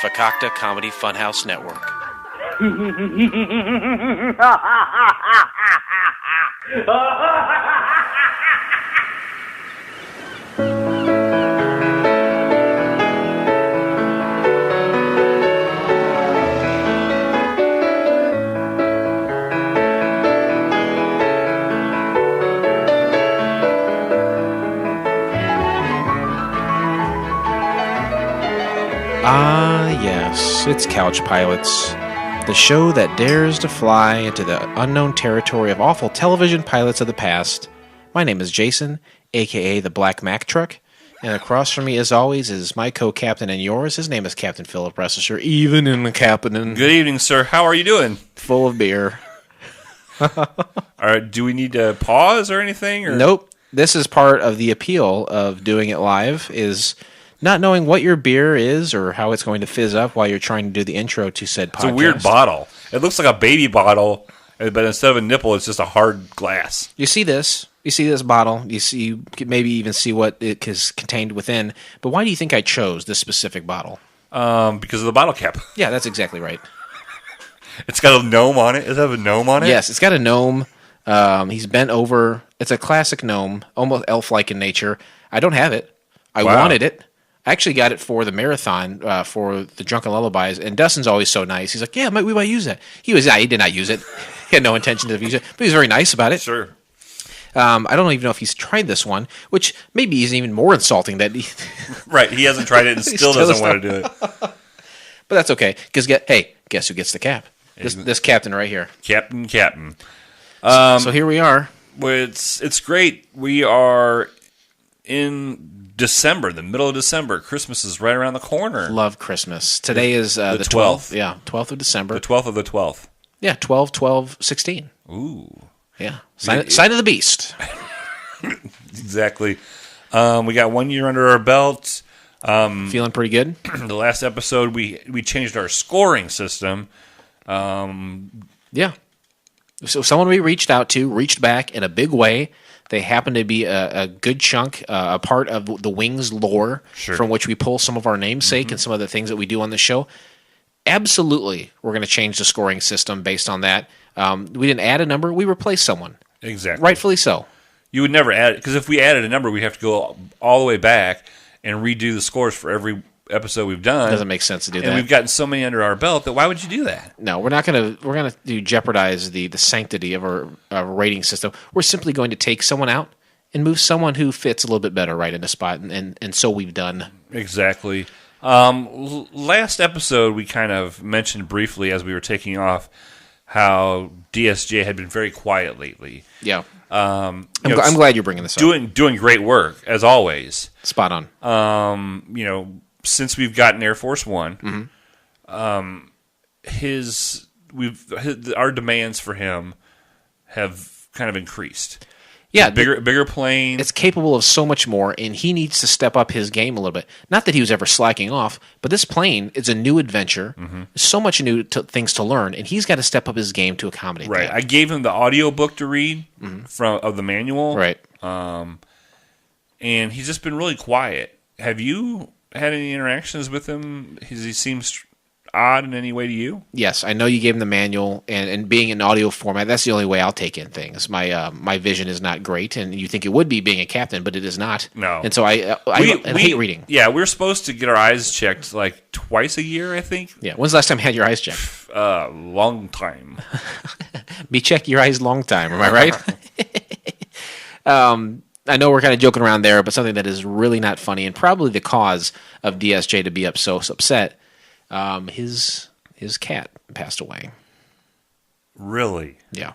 Fakakta Comedy Funhouse Network. Ah, yes, it's Couch Pilots, the show that dares to fly into the unknown territory of awful television pilots of the past. My name is Jason, a.k.a. the Black Mac Truck, and across from me, as always, is my co-captain and yours. His name is Captain Philip Ressisher, even in the captain. Good evening, sir. How are you doing? Full of beer. All right, do we need to pause or anything? Or? Nope. This is part of the appeal of doing it live, is not knowing what your beer is or how it's going to fizz up while you're trying to do the intro to said podcast. It's a weird bottle. It looks like a baby bottle, but instead of a nipple, it's just a hard glass. You see this. You see this bottle. You could maybe even see what it is contained within. But why do you think I chose this specific bottle? Because of the bottle cap. Yeah, that's exactly right. It's got a gnome on it. Does it have a gnome on it? Yes, it's got a gnome. He's bent over. It's a classic gnome, almost elf-like in nature. I don't have it. I wanted it. I actually got it for the marathon for the Drunken Lullabies, and Dustin's always so nice. He's like, "Yeah, we might use that." He did not use it. He had no intention of using it, but he was very nice about it. Sure. I don't even know if he's tried this one, which maybe is even more insulting. That Right, he hasn't tried it and still doesn't want to do it. But that's okay, because guess who gets the cap? This captain right here. Captain. So here we are. It's great. We are in December, the middle of December. Christmas is right around the corner. Love Christmas. Today is the 12th. Yeah, 12th of December. The 12th of the 12th. Yeah, 12/12/16. Ooh. Yeah. Sign of the beast. Exactly. We got 1 year under our belt. Feeling pretty good? The last episode, we changed our scoring system. Yeah. So someone we reached back in a big way. They happen to be a good chunk, a part of the Wings lore, from which we pull some of our namesake and some of the things that we do on the show. Absolutely, we're going to change the scoring system based on that. We didn't add a number; we replaced someone. Exactly, rightfully so. You would never add it, because if we added a number, we'd have to go all the way back and redo the scores for every episode we've done. It doesn't make sense to do that. And we've gotten so many under our belt that why would you do that? No, we're not going to. We're going to jeopardize the sanctity of our rating system. We're simply going to take someone out and move someone who fits a little bit better right in the spot, and so we've done. Exactly. Last episode, we kind of mentioned briefly as we were taking off how DSJ had been very quiet lately. Yeah. I'm glad you're bringing this up. Doing great work, as always. Spot on. Since we've gotten Air Force One, our demands for him have kind of increased. Yeah, bigger plane. It's capable of so much more, and he needs to step up his game a little bit. Not that he was ever slacking off, but this plane is a new adventure. So much new things to learn, and he's got to step up his game to accommodate right. that. I gave him the audio book to read of the manual. Right. And he's just been really quiet. Have you had any interactions with him? Does he seem odd in any way to you? Yes, I know you gave him the manual, and being in audio format, that's the only way I'll take in things. My vision is not great, and you think it would be being a captain, but it is not. No. And so I hate reading. Yeah, we're supposed to get our eyes checked like twice a year, I think. Yeah, when's the last time you had your eyes checked? Long time. Me check your eyes long time, am I right? I know we're kind of joking around there, but something that is really not funny, and probably the cause of DSJ to be so upset. His cat passed away. Really? Yeah.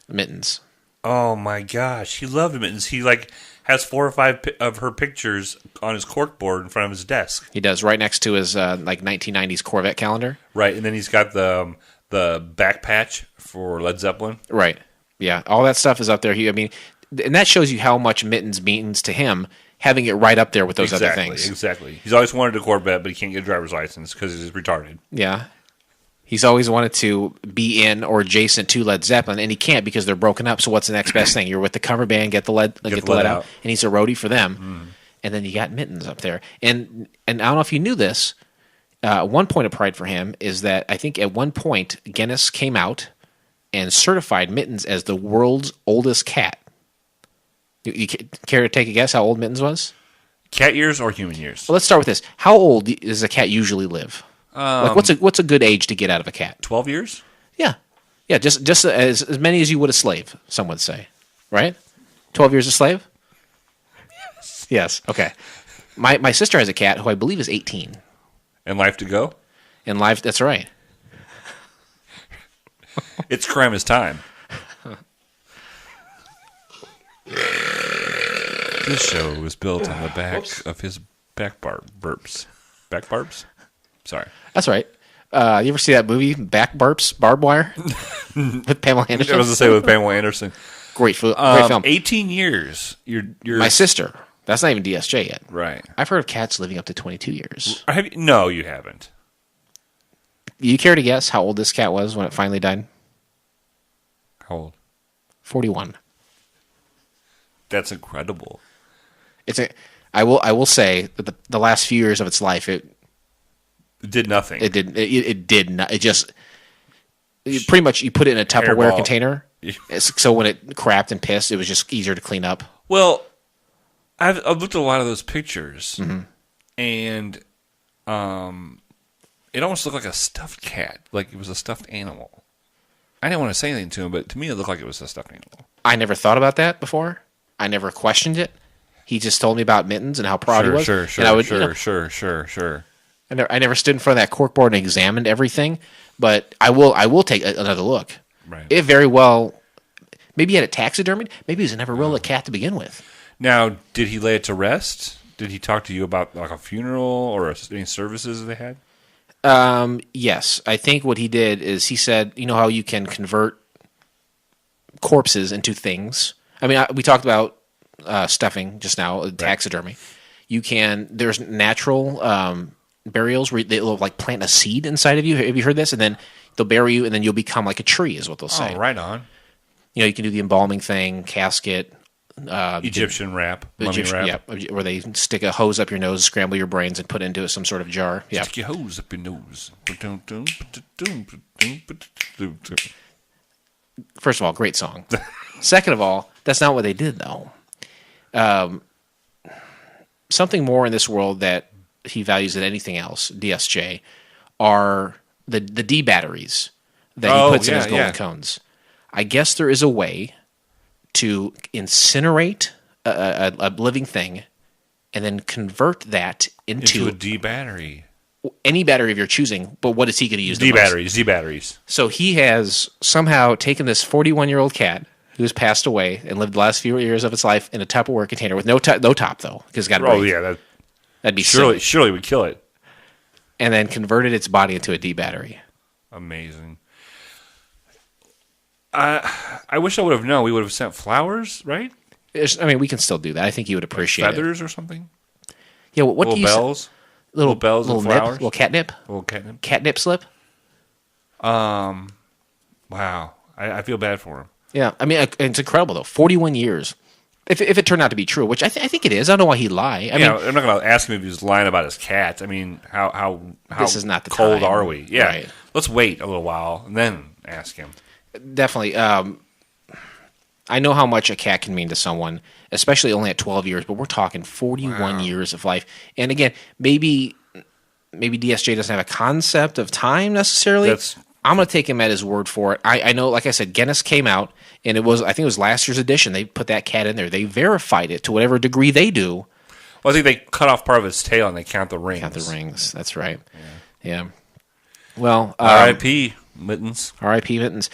Mittens. Oh my gosh, he loved Mittens. He has 4 or 5 of her pictures on his corkboard in front of his desk. He does, right next to his 1990s Corvette calendar. Right, and then he's got the back patch for Led Zeppelin. Right. Yeah, all that stuff is up there. And that shows you how much Mittens means to him, having it right up there with those other things. Exactly. He's always wanted a Corvette, but he can't get a driver's license because he's retarded. Yeah. He's always wanted to be in or adjacent to Led Zeppelin, and he can't because they're broken up. So what's the next best thing? You're with the cover band, get the lead out, and he's a roadie for them. and then you got Mittens up there. And I don't know if you knew this. One point of pride for him is that I think at one point Guinness came out and certified Mittens as the world's oldest cat. You care to take a guess how old Mittens was? Cat years or human years? Well, let's start with this. How old does a cat usually live? Like what's a good age to get out of a cat? 12 years? Yeah. Yeah, just as many as you would a slave, some would say. Right? 12 years a slave? Yes. Yes. Okay. My sister has a cat who I believe is 18. And life to go? And life, that's right. It's crime is time. This show was built on the back of his back burps. Back barbs? Sorry. That's right. You ever see that movie, Back Burps, Barbed Wire? With Pamela Anderson? I was going to say with Pamela Anderson. Great film. 18 years. You're My sister. That's not even DSJ yet. Right. I've heard of cats living up to 22 years. No, you haven't. You care to guess how old this cat was when it finally died? How old? 41. That's incredible. I will say that the last few years of its life, it did nothing. It did not. It just pretty much you put it in a Tupperware container. So when it crapped and pissed, it was just easier to clean up. Well, I've looked at a lot of those pictures, and it almost looked like a stuffed cat, like it was a stuffed animal. I didn't want to say anything to him, but to me it looked like it was a stuffed animal. I never thought about that before. I never questioned it. He just told me about Mittens and how proud he was. Sure. I never stood in front of that corkboard and examined everything, but I will take another look. Right. It very well, maybe he had it taxidermied. Maybe he was never really a cat to begin with. Now, did he lay it to rest? Did he talk to you about like a funeral or any services they had? Yes. I think what he did is he said, you know how you can convert corpses into things? I mean, we talked about stuffing just now, taxidermy. You can, there's natural burials where they'll like plant a seed inside of you. Have you heard this? And then they'll bury you and then you'll become like a tree is what they'll say. Oh, right on. You know, you can do the embalming thing, casket. Egyptian wrap, mummy wrap. Yeah, where they stick a hose up your nose, scramble your brains, and put it into some sort of jar. Yeah. Stick your hose up your nose. First of all, great song. Second of all, that's not what they did, though. Something more in this world that he values than anything else, DSJ, are the D batteries that he puts in his golden cones. I guess there is a way to incinerate a living thing and then convert that into a D battery. Any battery of your choosing, but what is he going to use? D batteries. So he has somehow taken this 41-year-old cat who's passed away and lived the last few years of its life in a Tupperware container with no top though, because it's got to breathe. Oh yeah, that'd be surely would kill it. And then converted its body into a D battery. Amazing. I wish I would have known. We would have sent flowers, right? I mean, we can still do that. I think he would appreciate feathers or something. Yeah. What little do you bells? Say? Little bells and flowers. Little catnip. Catnip slip. Wow. I feel bad for him. Yeah. I mean, it's incredible though. 41 years. If it turned out to be true, which I think it is. I don't know why he'd lie. I mean, I'm not going to ask him if he was lying about his cat. I mean, how this is not the cold time. Are we? Yeah. Right. Let's wait a little while and then ask him. Definitely. I know how much a cat can mean to someone, especially only at 12 years, but we're talking 41 years of life. And again, maybe DSJ doesn't have a concept of time necessarily. I'm going to take him at his word for it. I know, like I said, Guinness came out, and I think it was last year's edition. They put that cat in there. They verified it to whatever degree they do. Well, I think they cut off part of its tail and they count the rings. That's right. Yeah. Well, R.I.P. Mittens. R.I.P. Mittens.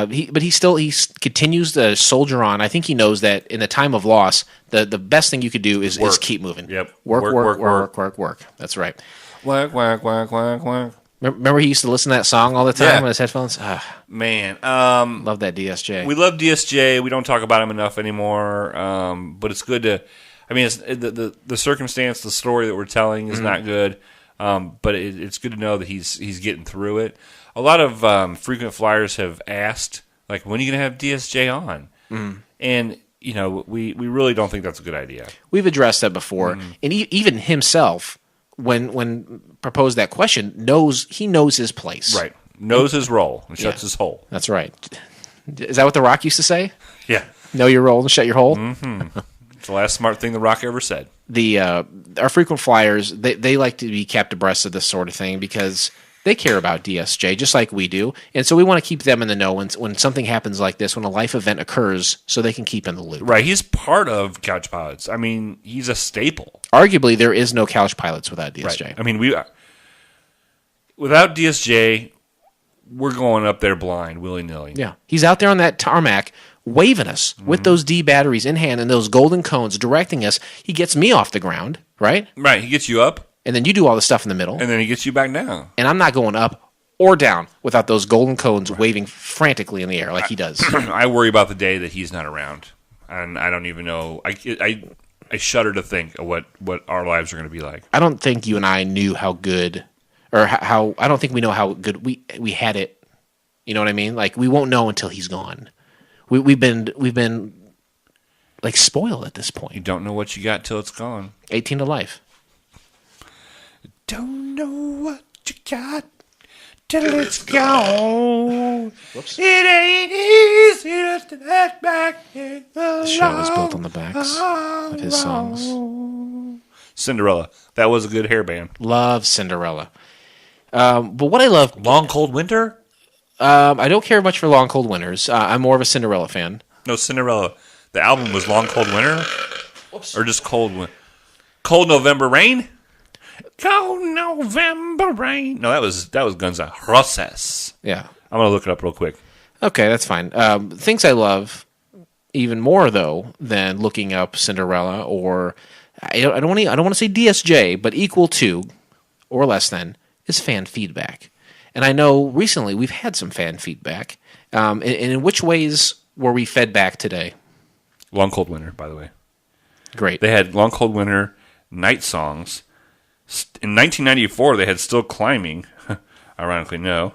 He continues to soldier on. I think he knows that in the time of loss, the best thing you could do is keep moving. Yep. Work. That's right. Work. Remember he used to listen to that song all the time on his headphones? Man. Love that DSJ. We love DSJ. We don't talk about him enough anymore. But it's good to, I mean, it's, the circumstance, the story that we're telling is not good. But it's good to know that he's getting through it. A lot of frequent flyers have asked, like, when are you going to have DSJ on? And we really don't think that's a good idea. We've addressed that before, and even himself, when proposed that question, knows his place. Right, knows his role and shuts his hole. That's right. Is that what The Rock used to say? Yeah. Know your role and shut your hole? Mm-hmm. It's the last smart thing The Rock ever said. Our frequent flyers, they like to be kept abreast of this sort of thing because they care about DSJ just like we do. And so we want to keep them in the know when something happens like this, when a life event occurs, so they can keep in the loop. Right. He's part of Couch Pilots. I mean, he's a staple. Arguably, there is no Couch Pilots without DSJ. Right. I mean, without DSJ, we're going up there blind, willy-nilly. Yeah. He's out there on that tarmac waving us with those D batteries in hand and those golden cones directing us. He gets me off the ground, right? Right. He gets you up. And then you do all the stuff in the middle. And then he gets you back down. And I'm not going up or down without those golden cones waving frantically in the air like he does. I worry about the day that he's not around. And I don't even know. I shudder to think of what our lives are going to be like. I don't think you and I knew how good, or how I don't think we know how good we had it. You know what I mean? Like, we won't know until he's gone. We've been like spoiled at this point. You don't know what you got till it's gone. 18 to life. Don't know what you got till it's gone. Whoops. It ain't easy to get back in the show is built on the backs of his songs. Cinderella. That was a good hairband. Love Cinderella. But what I love... Long Cold Winter? I don't care much for Long Cold Winters. I'm more of a Cinderella fan. No, Cinderella. The album was Long Cold Winter? Whoops. Or just Cold November Rain? Cold November Rain. No, that was Guns N' Roses. Yeah. I'm going to look it up real quick. Okay, that's fine. Things I love even more, though, than looking up Cinderella, or I don't want to say DSJ, but equal to or less than, is fan feedback. And I know recently we've had some fan feedback. And in which ways were we fed back today? Long Cold Winter, by the way. Great. They had Long Cold Winter, Night Songs. In 1994, they had Still Climbing. Ironically, no.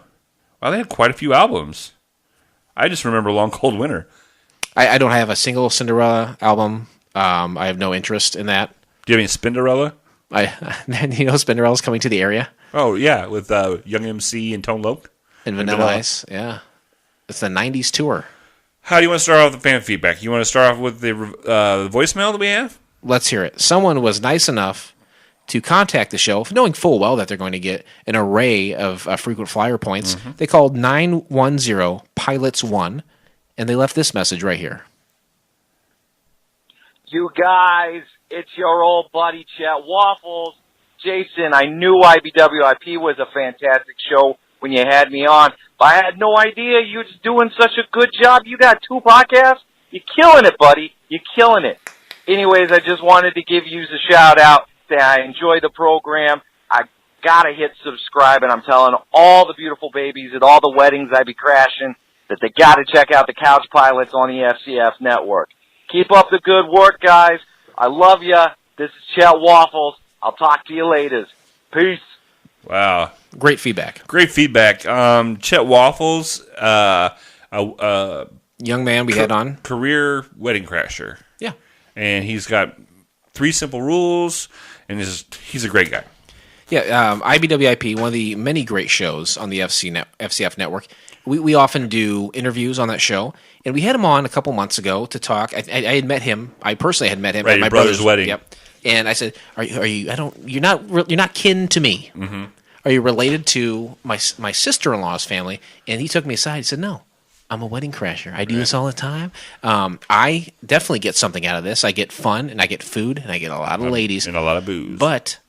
Well, they had quite a few albums. I just remember Long Cold Winter. I don't have a single Cinderella album. I have no interest in that. Do you have any Spinderella? Spinderella's coming to the area. Oh, yeah, with Young MC and Tone Loc. And Vanilla Ice, yeah. It's the 90s tour. How do you want to start off with the fan feedback? You want to start off with the voicemail that we have? Let's hear it. Someone was nice enough to contact the show, knowing full well that they're going to get an array of frequent flyer points. Mm-hmm. They called 910-PILOTS-1, and they left this message right here. You guys, it's your old buddy Chet Waffles. Jason, I knew IBWIP was a fantastic show when you had me on, but I had no idea you were just doing such a good job. You got 2 podcasts? You're killing it, buddy. You're killing it. Anyways, I just wanted to give you a shout-out. Say I enjoy the program. I gotta hit subscribe, and I'm telling all the beautiful babies at all the weddings I be crashing that they gotta check out the Couch Pilots on the FCF network. Keep up the good work, guys. I love ya. This is Chet Waffles. I'll talk to you later. Peace. Wow. Great feedback. Great feedback. Chet Waffles, young man we had on. Career wedding crasher. Yeah. And he's got 3 simple rules, and he's a great guy. Yeah, IBWIP, one of the many great shows on the FCF network. We often do interviews on that show, and we had him on a couple months ago to talk. I had met him. I personally had met him at my brother's wedding. Yep. And I said, "Are you? You're not kin to me. Mm-hmm. Are you related to my sister-in-law's family?" And he took me aside. He said, "No, I'm a wedding crasher. I do this all the time. I definitely get something out of this. I get fun, and I get food, and I get a lot of ladies. And a lot of booze. But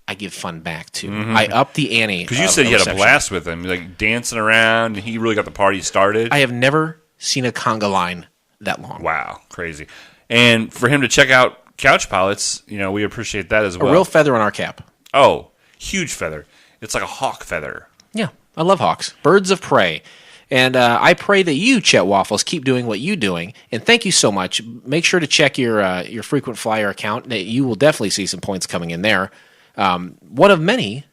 I give fun back, too. Mm-hmm. I up the ante. Because you said you had a blast with him, like dancing around, and he really got the party started. I have never seen a conga line that long. Wow, crazy. And for him to check out Couch Pilots, we appreciate that as well. A real feather on our cap. Oh, huge feather. It's like a hawk feather. Yeah, I love hawks. Birds of prey. And I pray that you, Chet Waffles, keep doing what you're doing. And thank you so much. Make sure to check your frequent flyer account. You will definitely see some points coming in there. One of many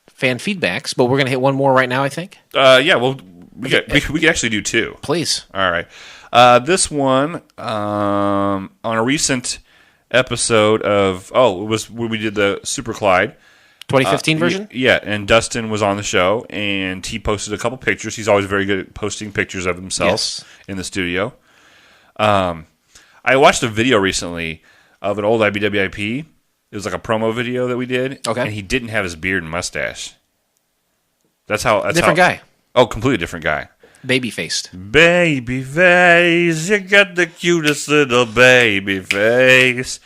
fan feedbacks, but we're going to hit one more right now, I think. Yeah, well, we could actually do 2. Please. All right. This one, on a recent episode of, it was when we did the Super Clyde. 2015 version? Yeah, and Dustin was on the show, and he posted a couple pictures. He's always very good at posting pictures of himself in the studio. I watched a video recently of an old IBWIP. It was like a promo video that we did, and he didn't have his beard and mustache. That's different guy. Oh, completely different guy. Baby-faced. Baby-face, you got the cutest little baby face.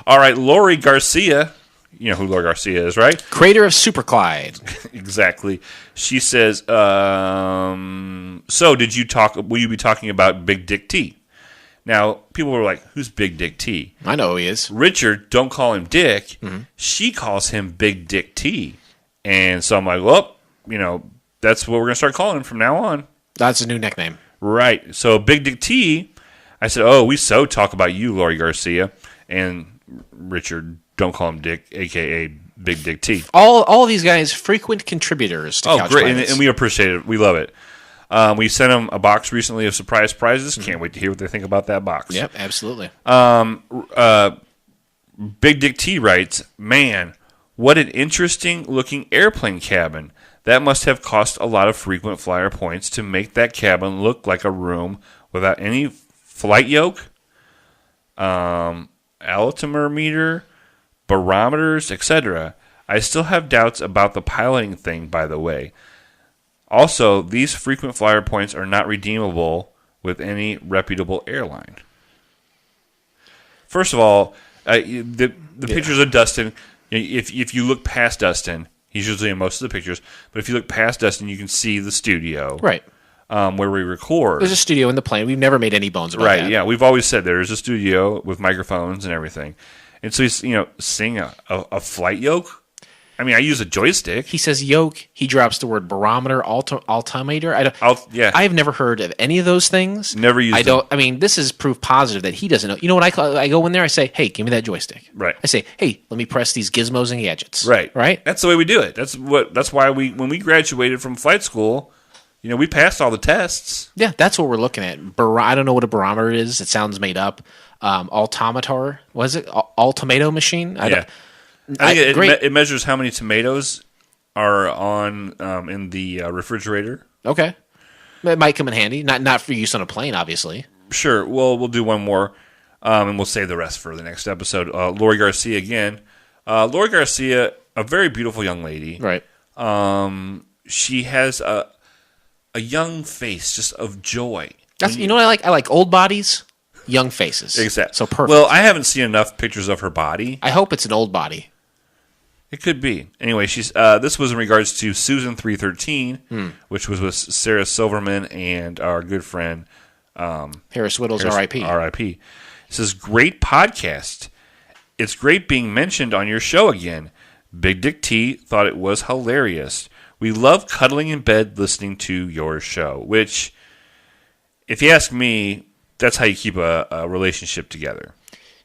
All right, Lori Garcia. You know who Lori Garcia is, right? Creator of Super Clyde. Exactly. She says, so will you be talking about Big Dick T? Now, people were like, who's Big Dick T? I know who he is. Richard, don't call him Dick. Mm-hmm. She calls him Big Dick T. And so I'm like, well, that's what we're going to start calling him from now on. That's a new nickname. Right. So Big Dick T, I said, we so talk about you, Lori Garcia. And Richard, don't call him Dick, a.k.a. Big Dick T. All of these guys, frequent contributors to Couch great. Pilots. And we appreciate it. We love it. We sent them a box recently of surprise prizes. Can't wait to hear what they think about that box. Yep, absolutely. Big Dick T writes, man, what an interesting looking airplane cabin. That must have cost a lot of frequent flyer points to make that cabin look like a room without any flight yoke, altimeter meter, barometers, etc. I still have doubts about the piloting thing, by the way. Also, these frequent flyer points are not redeemable with any reputable airline. First of all, the pictures of Dustin, if you look past Dustin, he's usually in most of the pictures, but if you look past Dustin, you can see the studio. Right. Where we record. There's a studio in the plane. We've never made any bones about that. Right, yeah. We've always said there's a studio with microphones and everything. And so he's, seeing a flight yoke. I mean, I use a joystick. He says yoke. He drops the word barometer, altimeter. I have never heard of any of those things. Never used them. I mean, this is proof positive that he doesn't know. You know what I go in there, I say, hey, give me that joystick. Right. I say, hey, let me press these gizmos and gadgets. Right. Right? That's the way we do it. That's why when we graduated from flight school, we passed all the tests. Yeah, that's what we're looking at. I don't know what a barometer is. It sounds made up. Altimeter, was it? Ultimato machine? I think it measures how many tomatoes are on in the refrigerator. Okay. It might come in handy. Not for use on a plane, obviously. Sure. Well, we'll do one more, and we'll save the rest for the next episode. Lori Garcia again. Lori Garcia, a very beautiful young lady. Right. She has a young face just of joy. You know what I like? I like old bodies, young faces. Exactly. So perfect. Well, I haven't seen enough pictures of her body. I hope it's an old body. It could be. Anyway, she's. This was in regards to Susan 313, which was with Sarah Silverman and our good friend Harris Whittles, R.I.P. R.I.P. It says, great podcast. It's great being mentioned on your show again. Big Dick T thought it was hilarious. We love cuddling in bed listening to your show, which, if you ask me, that's how you keep a relationship together.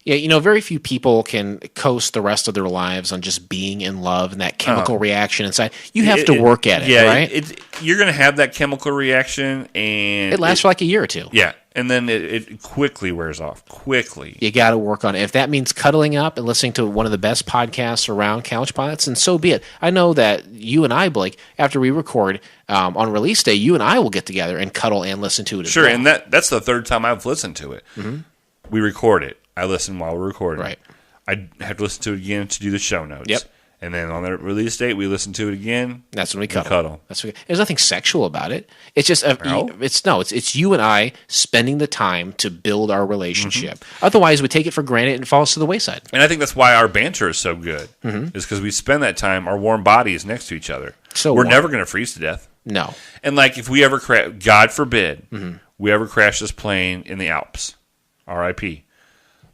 Yeah, very few people can coast the rest of their lives on just being in love and that chemical reaction inside. You have to work at it, right? You're going to have that chemical reaction, and it lasts for like a year or two. Yeah, and then it quickly wears off. Quickly. You got to work on it. If that means cuddling up and listening to one of the best podcasts around, Couch Pilots, and so be it. I know that you and I, Blake, after we record on release day, you and I will get together and cuddle and listen to it as well. Sure, and that's the third time I've listened to it. Mm-hmm. We record it. I listen while we're recording. Right. I have to listen to it again to do the show notes. Yep. And then on the release date, we listen to it again. That's when we cuddle. There's nothing sexual about it. It's just it's you and I spending the time to build our relationship. Mm-hmm. Otherwise, we take it for granted and it falls to the wayside. And I think that's why our banter is so good. Mm-hmm. Is because we spend that time, our warm bodies next to each other. So we're never going to freeze to death. No. And like if we ever God forbid, we ever crash this plane in the Alps, R.I.P.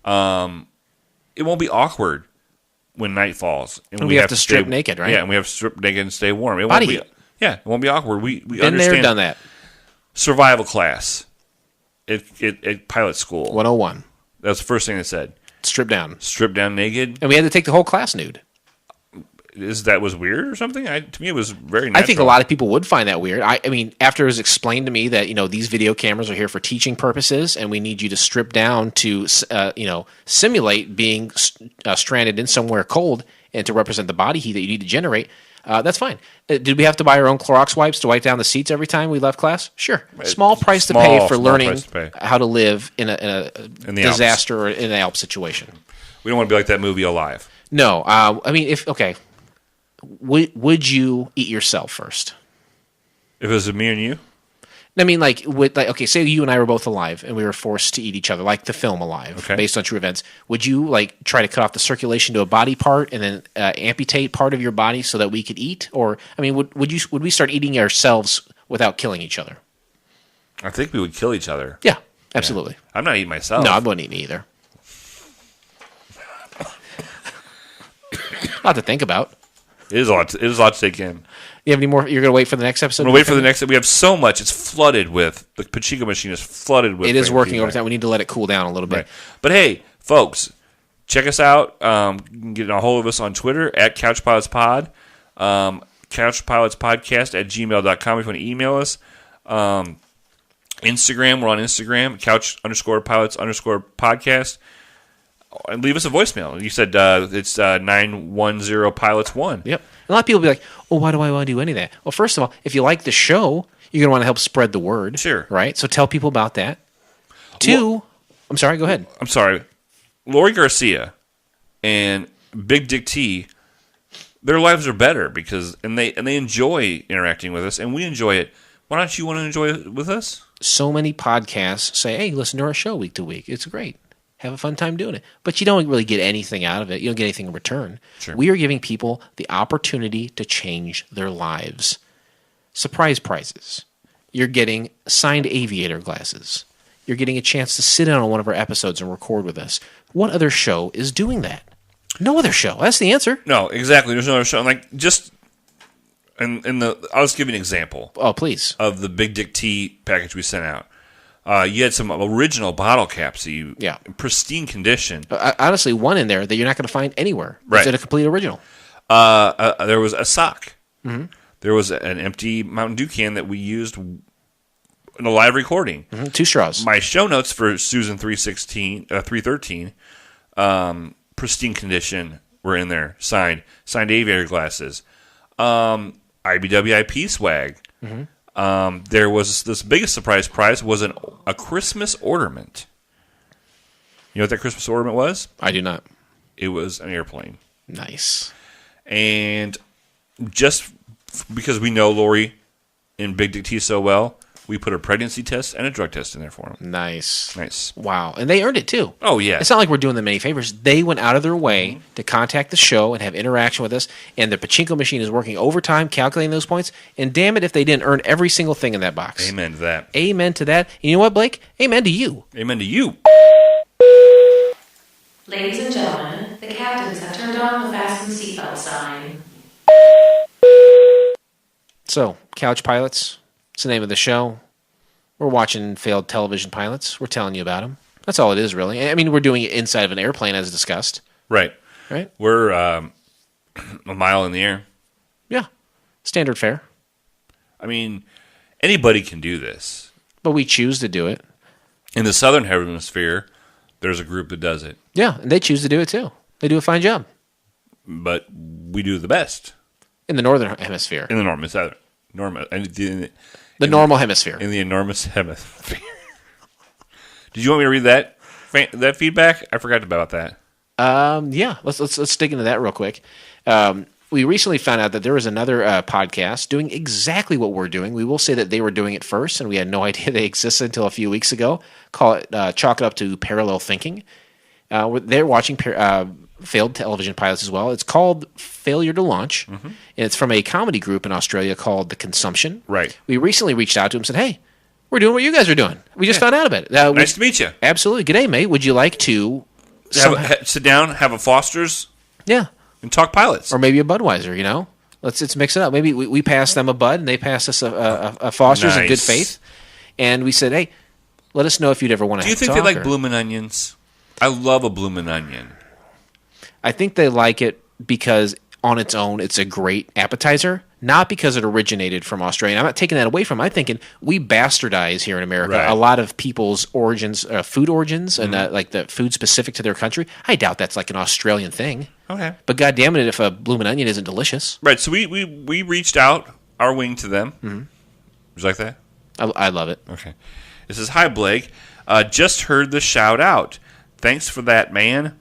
It won't be awkward when night falls. And we have to strip naked, right? Yeah, and we have to strip naked and stay warm. It Body won't be. Yeah, it won't be awkward. We been understand. there, done that. Survival class at pilot school. 101. That's the first thing they said. Strip down. Strip down naked. And we had to take the whole class nude. was weird or something? To me, it was very natural. I think a lot of people would find that weird. I mean, after it was explained to me that, these video cameras are here for teaching purposes and we need you to strip down to, simulate being stranded in somewhere cold and to represent the body heat that you need to generate, that's fine. Did we have to buy our own Clorox wipes to wipe down the seats every time we left class? Sure. Small price to pay for learning how to live in a disaster or in an Alps situation. We don't want to be like that movie Alive. No. I mean, would you eat yourself first? If it was me and you? I mean, say you and I were both alive and we were forced to eat each other, like the film Alive, based on true events. Would you try to cut off the circulation to a body part and then amputate part of your body so that we could eat? Or I mean, would we start eating ourselves without killing each other? I think we would kill each other. Yeah, absolutely. Yeah. I'm not eating myself. No, I wouldn't eat me either. A lot to think about. It is a lot to take in. You have any more? You're going to wait for the next episode? I'm going to wait for the next. We have so much. It's flooded with the Pachinko machine is flooded with. It is working overtime. We need to let it cool down a little bit. Right. But hey, folks, check us out. You can get a hold of us on Twitter at CouchPilotsPod, CouchPilotsPodcast@gmail.com if you want to email us. Instagram, we're on Instagram, Couch_Pilots_podcast. And leave us a voicemail. You said it's 910-PILOTS-1. Yep. A lot of people will be like, oh, why do I want to do any of that? Well, first of all, if you like the show, you're going to want to help spread the word. Sure. Right? So tell people about that. Two, I'm sorry, go ahead. I'm sorry. Lori Garcia and Big Dick T, their lives are better because they enjoy interacting with us, and we enjoy it. Why don't you want to enjoy it with us? So many podcasts say, hey, listen to our show week to week. It's great. Have a fun time doing it. But you don't really get anything out of it. You don't get anything in return. Sure. We are giving people the opportunity to change their lives. Surprise prizes. You're getting signed aviator glasses. You're getting a chance to sit in on one of our episodes and record with us. What other show is doing that? No other show. That's the answer. No, exactly. There's no other show. I'll just give you an example. Oh, please. Of the Big Dick Tea package we sent out. You had some original bottle caps in pristine condition. Honestly, one in there that you're not going to find anywhere. Right. It's in a complete original. There was a sock. Mm-hmm. There was an empty Mountain Dew can that we used in a live recording. Mm-hmm. 2 straws. My show notes for Susan 313, pristine condition, were in there. Signed aviator glasses. IBWIP swag. Mm-hmm. There was this biggest surprise prize was a Christmas ornament. You know what that Christmas ornament was? I do not. It was an airplane. Nice. And just because we know Lori and Big Dick T so well, we put a pregnancy test and a drug test in there for them. Nice. Wow. And they earned it, too. Oh, yeah. It's not like we're doing them any favors. They went out of their way to contact the show and have interaction with us, and the Pachinko machine is working overtime, calculating those points, and damn it if they didn't earn every single thing in that box. Amen to that. Amen to that. And you know what, Blake? Amen to you. Amen to you. Ladies and gentlemen, the captains have turned on the fasten seatbelt sign. So, Couch Pilots, it's the name of the show. We're watching failed television pilots. We're telling you about them. That's all it is, really. I mean, we're doing it inside of an airplane, as discussed. Right. Right? We're a mile in the air. Yeah. Standard fare. I mean, anybody can do this. But we choose to do it. In the southern hemisphere, there's a group that does it. Yeah, and they choose to do it, too. They do a fine job. But we do the best. In the northern hemisphere. In the normal hemisphere. In the enormous hemisphere. Did you want me to read that feedback? I forgot about that. Yeah, let's dig into that real quick. We recently found out that there was another podcast doing exactly what we're doing. We will say that they were doing it first, and we had no idea they existed until a few weeks ago. Chalk it up to parallel thinking. They're watching failed television pilots as well. It's called Failure to Launch, and it's from a comedy group in Australia called The Consumption. Right. We recently reached out to them and said, hey, we're doing what you guys are doing. We just found out about it. Nice to meet you. Absolutely. G'day, mate. Would you like to sit down, have a Foster's? Yeah. And talk pilots. Or maybe a Budweiser, you know? Let's mix it up. Maybe we pass them a Bud, and they pass us a Foster's in good faith. And we said, hey, let us know if you'd ever want to talk. Do you think they like bloomin' onions? I love a bloomin' onion. I think they like it because on its own, it's a great appetizer, not because it originated from Australia. I'm not taking that away from them. I'm thinking we bastardize here in America a lot of people's origins, food origins, and like the food specific to their country. I doubt that's like an Australian thing. Okay. But God damn it, if a bloomin' onion isn't delicious. Right, so we reached out our wing to them. Mm-hmm. Would you like that? I love it. Okay. It says, "Hi, Blake. Just heard the shout out. Thanks for that, man.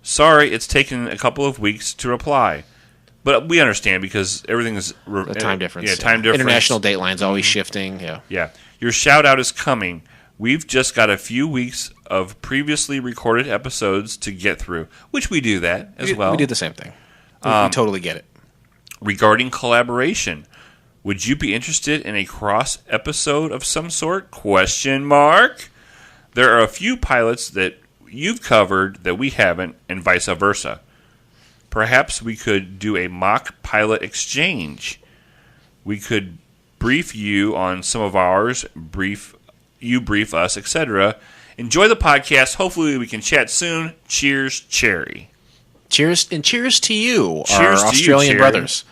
Sorry it's taken a couple of weeks to reply. But we understand because everything is... The time difference. Yeah, time difference. International dateline's always shifting. Yeah. Yeah. Your shout out is coming. We've just got a few weeks of previously recorded episodes to get through," which we do that as well. We do the same thing. We totally get it. "Regarding collaboration, would you be interested in a cross episode of some sort? Question mark. There are a few pilots that you've covered that we haven't, and vice versa. Perhaps we could do a mock pilot exchange. We could brief you on some of ours, brief us, etc. Enjoy the podcast. Hopefully we can chat soon. Cheers, Cherry." Cheers, and cheers to you, Cheers our to you, Australian Cherry. brothers.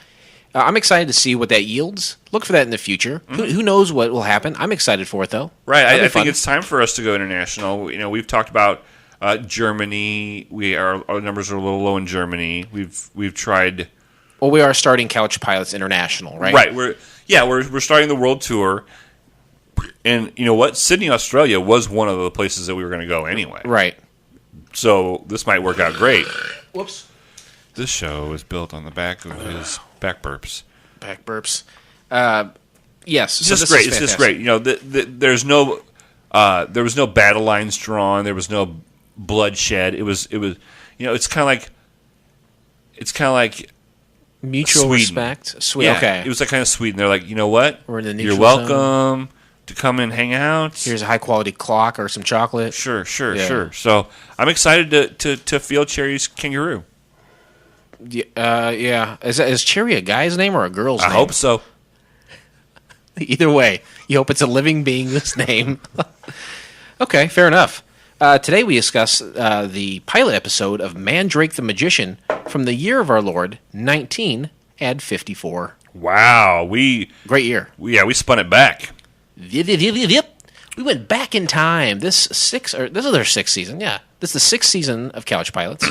I'm excited to see what that yields. Look for that in the future. Who knows what will happen? I'm excited for it, though. Right. I fun. think it's time for us to go international. You know, we've talked about Germany. Our numbers are a little low in Germany. We've tried. Well, we are starting Couch Pilots International, right? Right. We're starting the world tour. And you know what? Sydney, Australia was one of the places that we were going to go anyway. Right. So this might work out great. Whoops. This show is built on the back of his back burps. Back burps. Yes. It's just great. It's just great. You know, there was no battle lines drawn. There was no bloodshed. It was. You know, it's kind of like mutual Sweden. respect. Yeah, Okay. it was like kind of Sweden. They're like, you know what? We're in the You're neutral welcome to come and hang out. Here's a high quality clock or some chocolate. Sure. Yeah. Sure. So I'm excited to feel Cherry's kangaroo. Yeah. Is Cherry a guy's name or a girl's name? I hope so. Either way, you hope it's a living being's name. Okay, fair enough. Today we discuss the pilot episode of Mandrake the Magician from the year of our Lord, 1954. Wow, Great year. we spun it back. Yep. We went back in time. This is their sixth season. Yeah, this is the sixth season of Couch Pilots,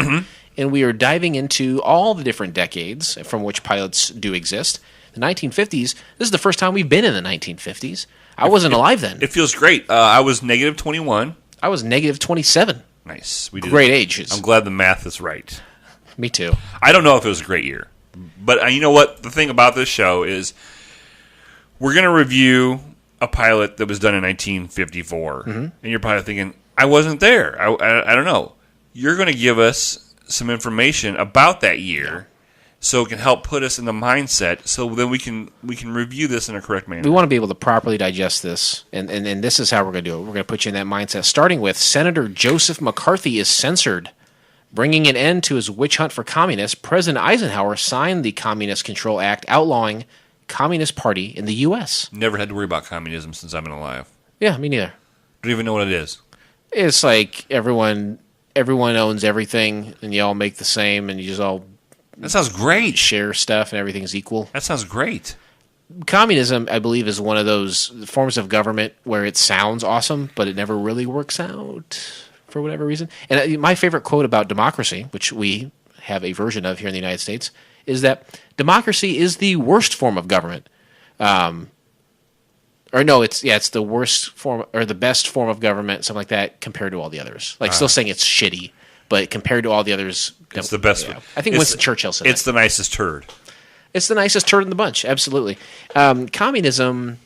and we are diving into all the different decades from which pilots do exist. The 1950s. This is the first time we've been in the 1950s. I wasn't alive then. It feels great. I was negative 21. I was negative 27. Nice. We did Great ages. I'm glad the math is right. Me too. I don't know if it was a great year, but you know what? The thing about this show is we're going to review a pilot that was done in 1954, and you're probably thinking, I wasn't there. I don't know. You're going to give us some information about that year, so it can help put us in the mindset, so then we can review this in a correct manner. We want to be able to properly digest this, and this is how we're going to do it. We're going to put you in that mindset, starting with Senator Joseph McCarthy is censored. Bringing an end to his witch hunt for communists, President Eisenhower signed the Communist Control Act outlawing Communist Party in the U.S. Never had to worry about communism since I've been alive. Yeah, me neither. Don't even know what it is. It's like everyone owns everything, and you all make the same, and you just all That sounds great. share stuff, and everything's equal. That sounds great. Communism, I believe, is one of those forms of government where it sounds awesome, but it never really works out for whatever reason. And my favorite quote about democracy, which we have a version of here in the United States, is that democracy is the worst form of government. It's the worst form or the best form of government, something like that, compared to all the others. Like still saying it's shitty, but compared to all the others, It's the best. Yeah. I think Winston Churchill said it's that. the nicest turd. It's the nicest turd in the bunch, absolutely. Communism,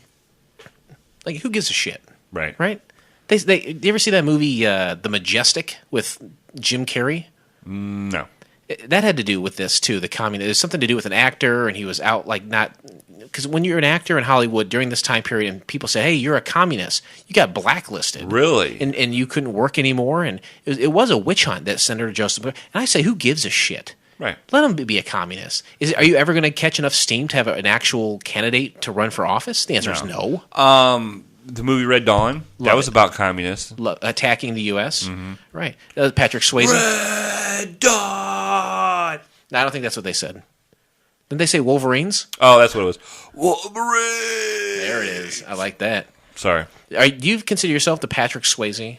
like, who gives a shit? Right. Right? Do you ever see that movie, The Majestic, with Jim Carrey? No. That had to do with this, too, the communism. There's something to do with an actor, and he was out, like, not... Because when you're an actor in Hollywood during this time period and people say, hey, you're a communist, you got blacklisted. Really? And you couldn't work anymore, and it was a witch hunt that Senator Joseph... And I say, who gives a shit? Right. Let him be a communist. Are you ever going to catch enough steam to have an actual candidate to run for office? The answer is no. The movie Red Dawn, that was about communists. Attacking the U.S.? Right. Patrick Swayze. Red Dawn! No, I don't think that's what they said. Didn't they say Wolverines? Oh, that's what it was. Wolverine. There it is. I like that. Sorry. Do you consider yourself the Patrick Swayze?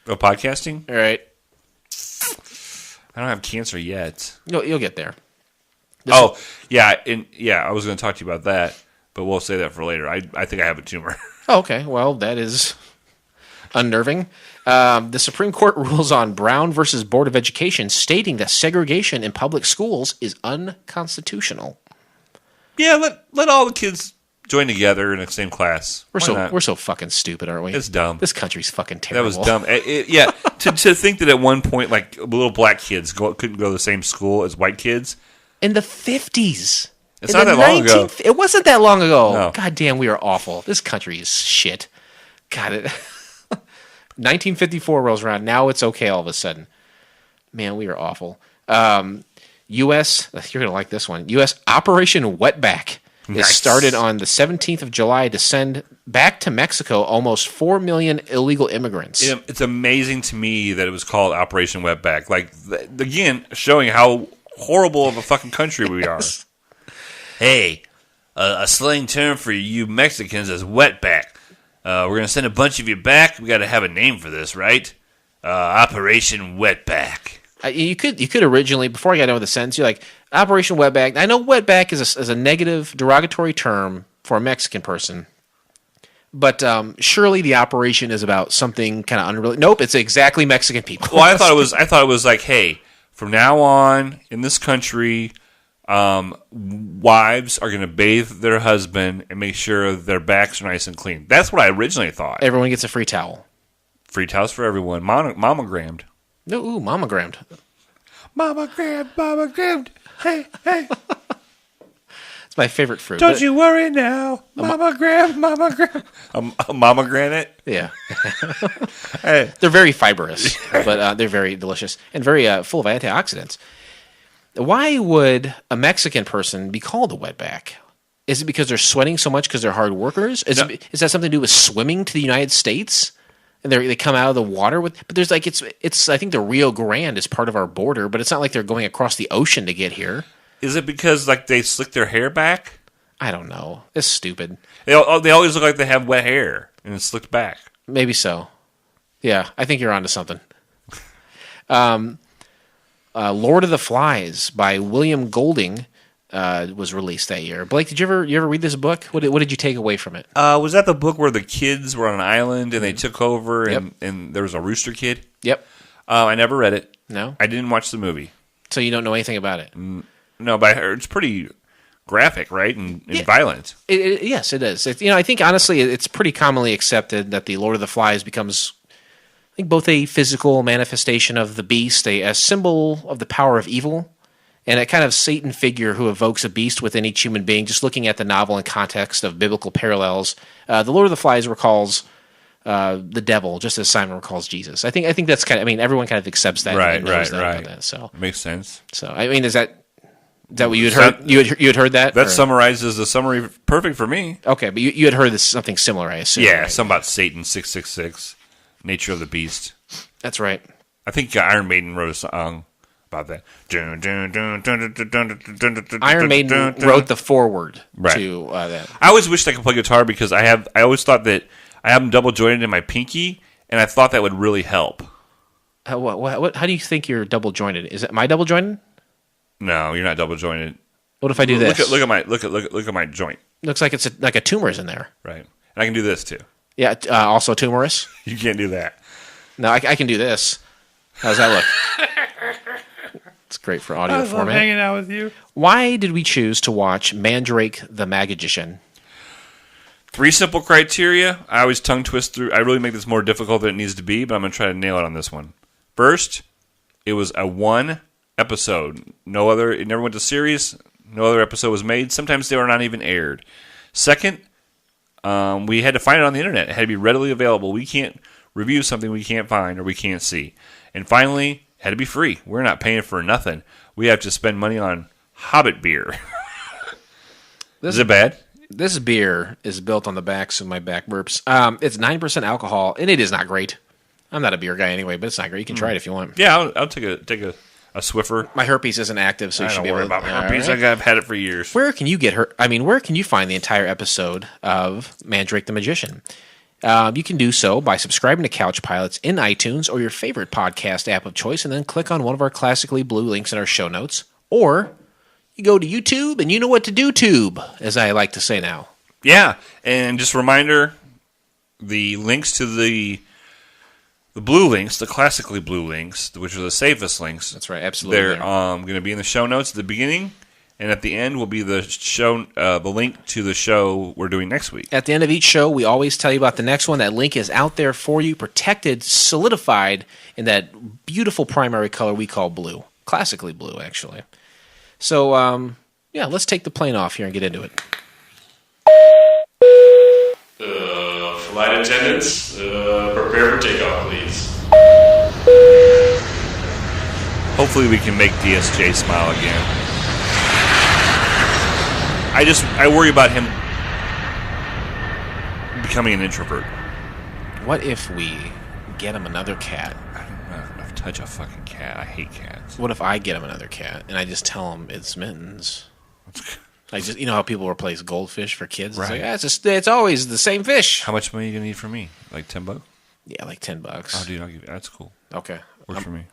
Oh, podcasting? All right. I don't have cancer yet. You'll get there. I was going to talk to you about that, but we'll say that for later. I think I have a tumor. Oh, okay. Well, that is unnerving. The Supreme Court rules on Brown versus Board of Education, stating that segregation in public schools is unconstitutional. Yeah, let all the kids join together in the same class. We're so fucking stupid, aren't we? It's dumb. This country's fucking terrible. That was dumb. To think that at one point, like, little black kids couldn't go to the same school as white kids. In the 50s. It's not that long ago. It wasn't that long ago. No. God damn, we are awful. This country is shit. Got it. 1954 rolls around. Now it's okay all of a sudden. Man, we are awful. U.S., you're going to like this one. U.S. Operation Wetback is started on the 17th of July to send back to Mexico almost 4 million illegal immigrants. It's amazing to me that it was called Operation Wetback. Like, again, showing how horrible of a fucking country we are. Hey, a slang term for you Mexicans is wetback. We're going to send a bunch of you back. We got to have a name for this, right? Operation Wetback. You could originally, before I got into the sentence, you're like, Operation Wetback. I know wetback is a negative, derogatory term for a Mexican person. But surely the operation is about something kind of unrelated. Nope, it's exactly Mexican people. Well, I thought it was like, hey, from now on in this country, wives are going to bathe their husband and make sure their backs are nice and clean. That's what I originally thought. Everyone gets a free towel. Free towels for everyone. Mamogrammed. No, ooh, mamogrammed. Mamogrammed. Hey. It's my favorite fruit. Don't you worry now. Mammogram. A pomegranate? Yeah. Hey. They're very fibrous, but they're very delicious and very full of antioxidants. Why would a Mexican person be called a wetback? Is it because they're sweating so much because they're hard workers? Is that something to do with swimming to the United States? And they come out of the water with, but there's like it's. I think the Rio Grande is part of our border, but it's not like they're going across the ocean to get here. Is it because like they slick their hair back? I don't know. It's stupid. They always look like they have wet hair and it's slicked back. Maybe so. Yeah, I think you're onto something. Lord of the Flies by William Golding was released that year. Blake, did you ever read this book? What did you take away from it? Was that the book where the kids were on an island and they took over and there was a rooster kid? Yep. I never read it. No? I didn't watch the movie. So you don't know anything about it? No, but I heard it's pretty graphic, right? And violent. Yes, it is. I think, honestly, it's pretty commonly accepted that the Lord of the Flies becomes, I think, both a physical manifestation of the beast, a symbol of the power of evil, and a kind of Satan figure who evokes a beast within each human being. Just looking at the novel in context of biblical parallels, the Lord of the Flies recalls the devil, just as Simon recalls Jesus. I think that's kind of. I mean, everyone kind of accepts that. Right. That, so makes sense. So I mean, is that what you had heard? You had heard that? That summarizes the summary perfect for me. Okay, but you had heard something similar, I assume. Yeah, right? something about Satan 666, nature of the beast. That's right. I think Iron Maiden wrote a song about that. Iron Maiden wrote the foreword to that. I always wished I could play guitar because I always thought that I have them double jointed in my pinky, and I thought that would really help. What? How do you think you're double jointed? Am I double jointed? No, you're not double jointed. What if I do this? Look at my joint. Looks like it's like a tumor's in there. Right, and I can do this too. Yeah, also tumorous. You can't do that. No, I can do this. How's that look? It's great for audio format. Hanging out with you. Why did we choose to watch Mandrake the Magician? 3 simple criteria. I always tongue twist through. I really make this more difficult than it needs to be, but I'm going to try to nail it on this one. First, it was a 1 episode. It never went to series. No other episode was made. Sometimes they were not even aired. Second, we had to find it on the internet. It had to be readily available. We can't review something we can't find or we can't see. And finally, it had to be free. We're not paying for nothing. We have to spend money on Hobbit beer. Is it bad? This beer is built on the backs of my back burps. It's 9% alcohol, and it is not great. I'm not a beer guy anyway, but it's not great. You can try it if you want. Yeah, I'll take a Swiffer. My herpes isn't active, so you should be able to. About my herpes. Right. I've had it for years. Where can you get her? I mean, where can you find the entire episode of Mandrake the Magician? You can do so by subscribing to Couch Pilots in iTunes or your favorite podcast app of choice, and then click on one of our classically blue links in our show notes. Or you go to YouTube, and you know what to do, tube, as I like to say now. Yeah, and just a reminder, the links to the blue links, the classically blue links, which are the safest links. That's right, absolutely. They're going to be in the show notes at the beginning, and at the end will be the link to the show we're doing next week. At the end of each show, we always tell you about the next one. That link is out there for you, protected, solidified in that beautiful primary color we call blue. Classically blue, actually. So, let's take the plane off here and get into it. Flight attendants, prepare for takeoff, please. Hopefully we can make DSJ smile again. I worry about him becoming an introvert. What if we get him another cat? I don't know enough to touch a fucking cat. I hate cats. What if I get him another cat and I just tell him it's Mittens? Like, just, you know how people replace goldfish for kids? Right. It's like, it's always the same fish. How much money are you going to need from me? Like $10? Yeah, like $10. Oh, dude, I'll give you. That's cool. Okay. Works for me.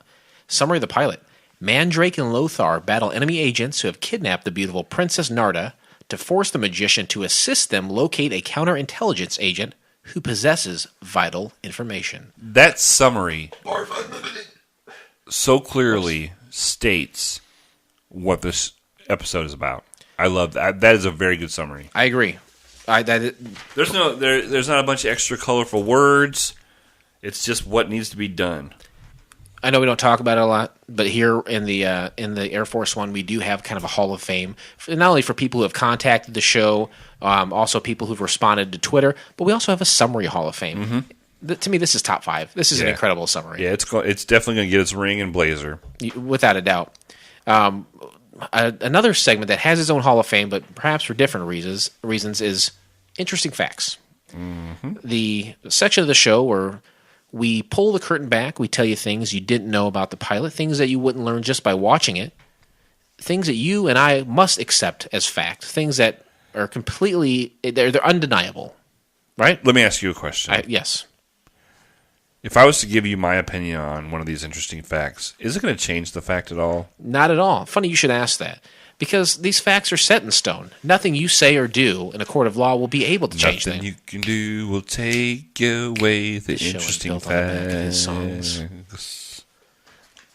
Summary of the pilot. Mandrake and Lothar battle enemy agents who have kidnapped the beautiful Princess Narda to force the magician to assist them locate a counterintelligence agent who possesses vital information. That summary so clearly states what this episode is about. I love that. That is a very good summary. I agree. There's not a bunch of extra colorful words. It's just what needs to be done. I know we don't talk about it a lot, but here in the Air Force One, we do have kind of a Hall of Fame, not only for people who have contacted the show, also people who've responded to Twitter, but we also have a summary Hall of Fame. Mm-hmm. To me, this is top 5. This is an incredible summary. Yeah, it's definitely going to get its ring and blazer, without a doubt. Another segment that has its own Hall of Fame, but perhaps for different reasons, is Interesting Facts. Mm-hmm. The section of the show where we pull the curtain back, we tell you things you didn't know about the pilot, things that you wouldn't learn just by watching it, things that you and I must accept as fact, things that are completely, they're undeniable, right? Let me ask you a question. Yes. If I was to give you my opinion on one of these interesting facts, is it going to change the fact at all? Not at all. Funny you should ask that. Because these facts are set in stone. Nothing you say or do in a court of law will be able to change them. Nothing you can do will take away the interesting facts.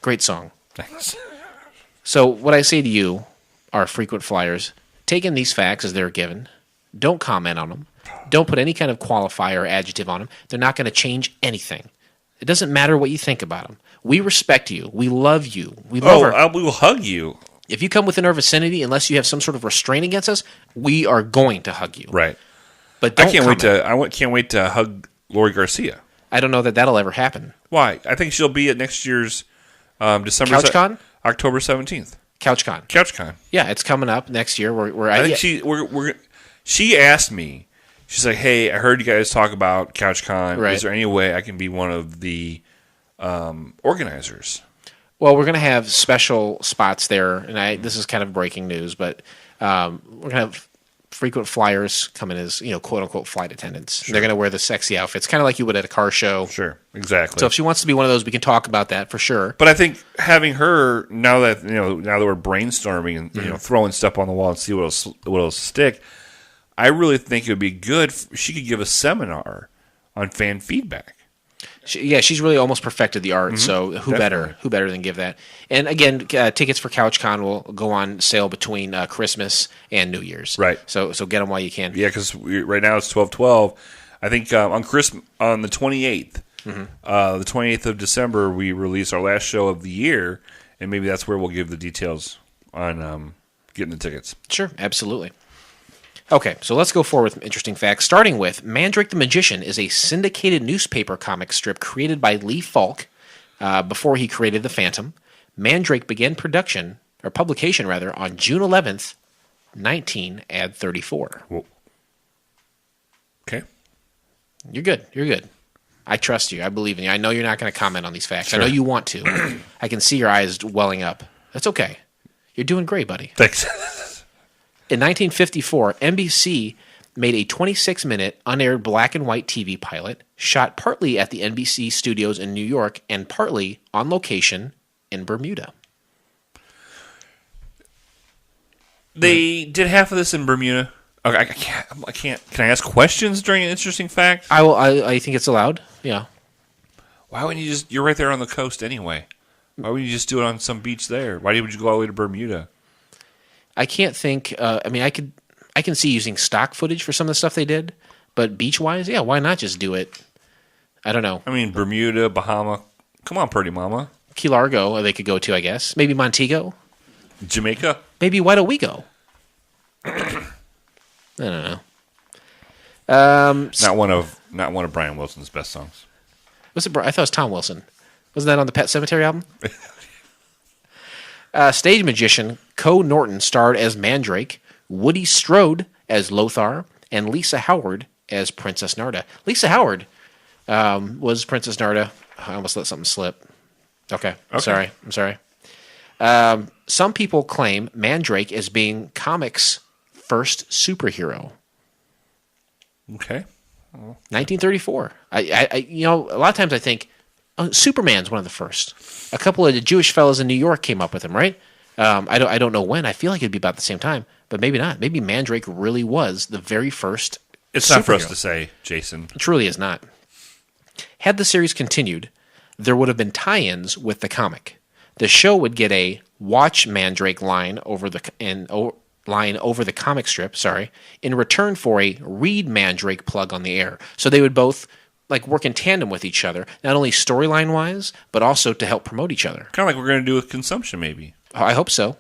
Great song. Thanks. So what I say to you, our frequent flyers, take in these facts as they're given. Don't comment on them. Don't put any kind of qualifier or adjective on them. They're not going to change anything. It doesn't matter what you think about them. We respect you. We love you. We love we will hug you. If you come within our vicinity, unless you have some sort of restraint against us, we are going to hug you. Right. But don't can't wait to hug Lori Garcia. I don't know that that'll ever happen. Why? I think she'll be at next year's December CouchCon? October 17th. CouchCon. CouchCon. Yeah, it's coming up next year. She asked me. She's like, "Hey, I heard you guys talk about CouchCon. Right. Is there any way I can be one of the organizers?" Well, we're going to have special spots there, and this is kind of breaking news, but we're going to have frequent flyers come in as, quote-unquote flight attendants. Sure. They're going to wear the sexy outfits, kind of like you would at a car show. Sure, exactly. So if she wants to be one of those, we can talk about that for sure. But I think having her, now that we're brainstorming and throwing stuff on the wall and see what'll stick, I really think it would be good if she could give a seminar on fan feedback. She's really almost perfected the art, so who better than give that? And again, tickets for CouchCon will go on sale between Christmas and New Year's. Right. So get them while you can. Yeah, because right now it's 12/12. I think on the 28th, the 28th of December, we release our last show of the year, and maybe that's where we'll give the details on getting the tickets. Sure, absolutely. Okay, so let's go forward with interesting facts, starting with Mandrake the Magician is a syndicated newspaper comic strip created by Lee Falk before he created The Phantom. Mandrake began publication on June 11th, 1934. Whoa. Okay. You're good. I trust you. I believe in you. I know you're not going to comment on these facts. Sure. I know you want to. I can see your eyes welling up. That's okay. You're doing great, buddy. Thanks. In 1954, NBC made a 26-minute unaired black and white TV pilot, shot partly at the NBC studios in New York and partly on location in Bermuda. They did half of this in Bermuda. Okay, I can't. Can I ask questions during an interesting fact? I think it's allowed. Yeah. Why wouldn't you just? You're right there on the coast anyway. Why wouldn't you just do it on some beach there? Why would you go all the way to Bermuda? I can't think. I mean, I can see using stock footage for some of the stuff they did, but beach-wise, yeah, why not just do it? I don't know. I mean, Bermuda, Bahama. Come on, pretty mama. Key Largo, they could go to, I guess. Maybe Montego. Jamaica. Maybe why don't we go? I don't know. Not one of Brian Wilson's best songs. I thought it was Tom Wilson. Wasn't that on the Pet Sematary album? Stage magician Norton starred as Mandrake, Woody Strode as Lothar, and Lisa Howard as Princess Narda. Lisa Howard was Princess Narda. I almost let something slip. Okay. I'm sorry. Some people claim Mandrake as being comics' first superhero. Okay. 1934. I a lot of times I think Superman's one of the first. A couple of the Jewish fellows in New York came up with him, right? I don't know when. I feel like it'd be about the same time, but maybe not. Maybe Mandrake really was the very first. It's not for us to say, Jason. It truly is not. Had the series continued, there would have been tie-ins with the comic. The show would get a Watch Mandrake line over the comic strip, in return for a Read Mandrake plug on the air. So they would both work in tandem with each other, not only storyline-wise, but also to help promote each other. Kind of like we're going to do with Consumption, maybe. I hope so.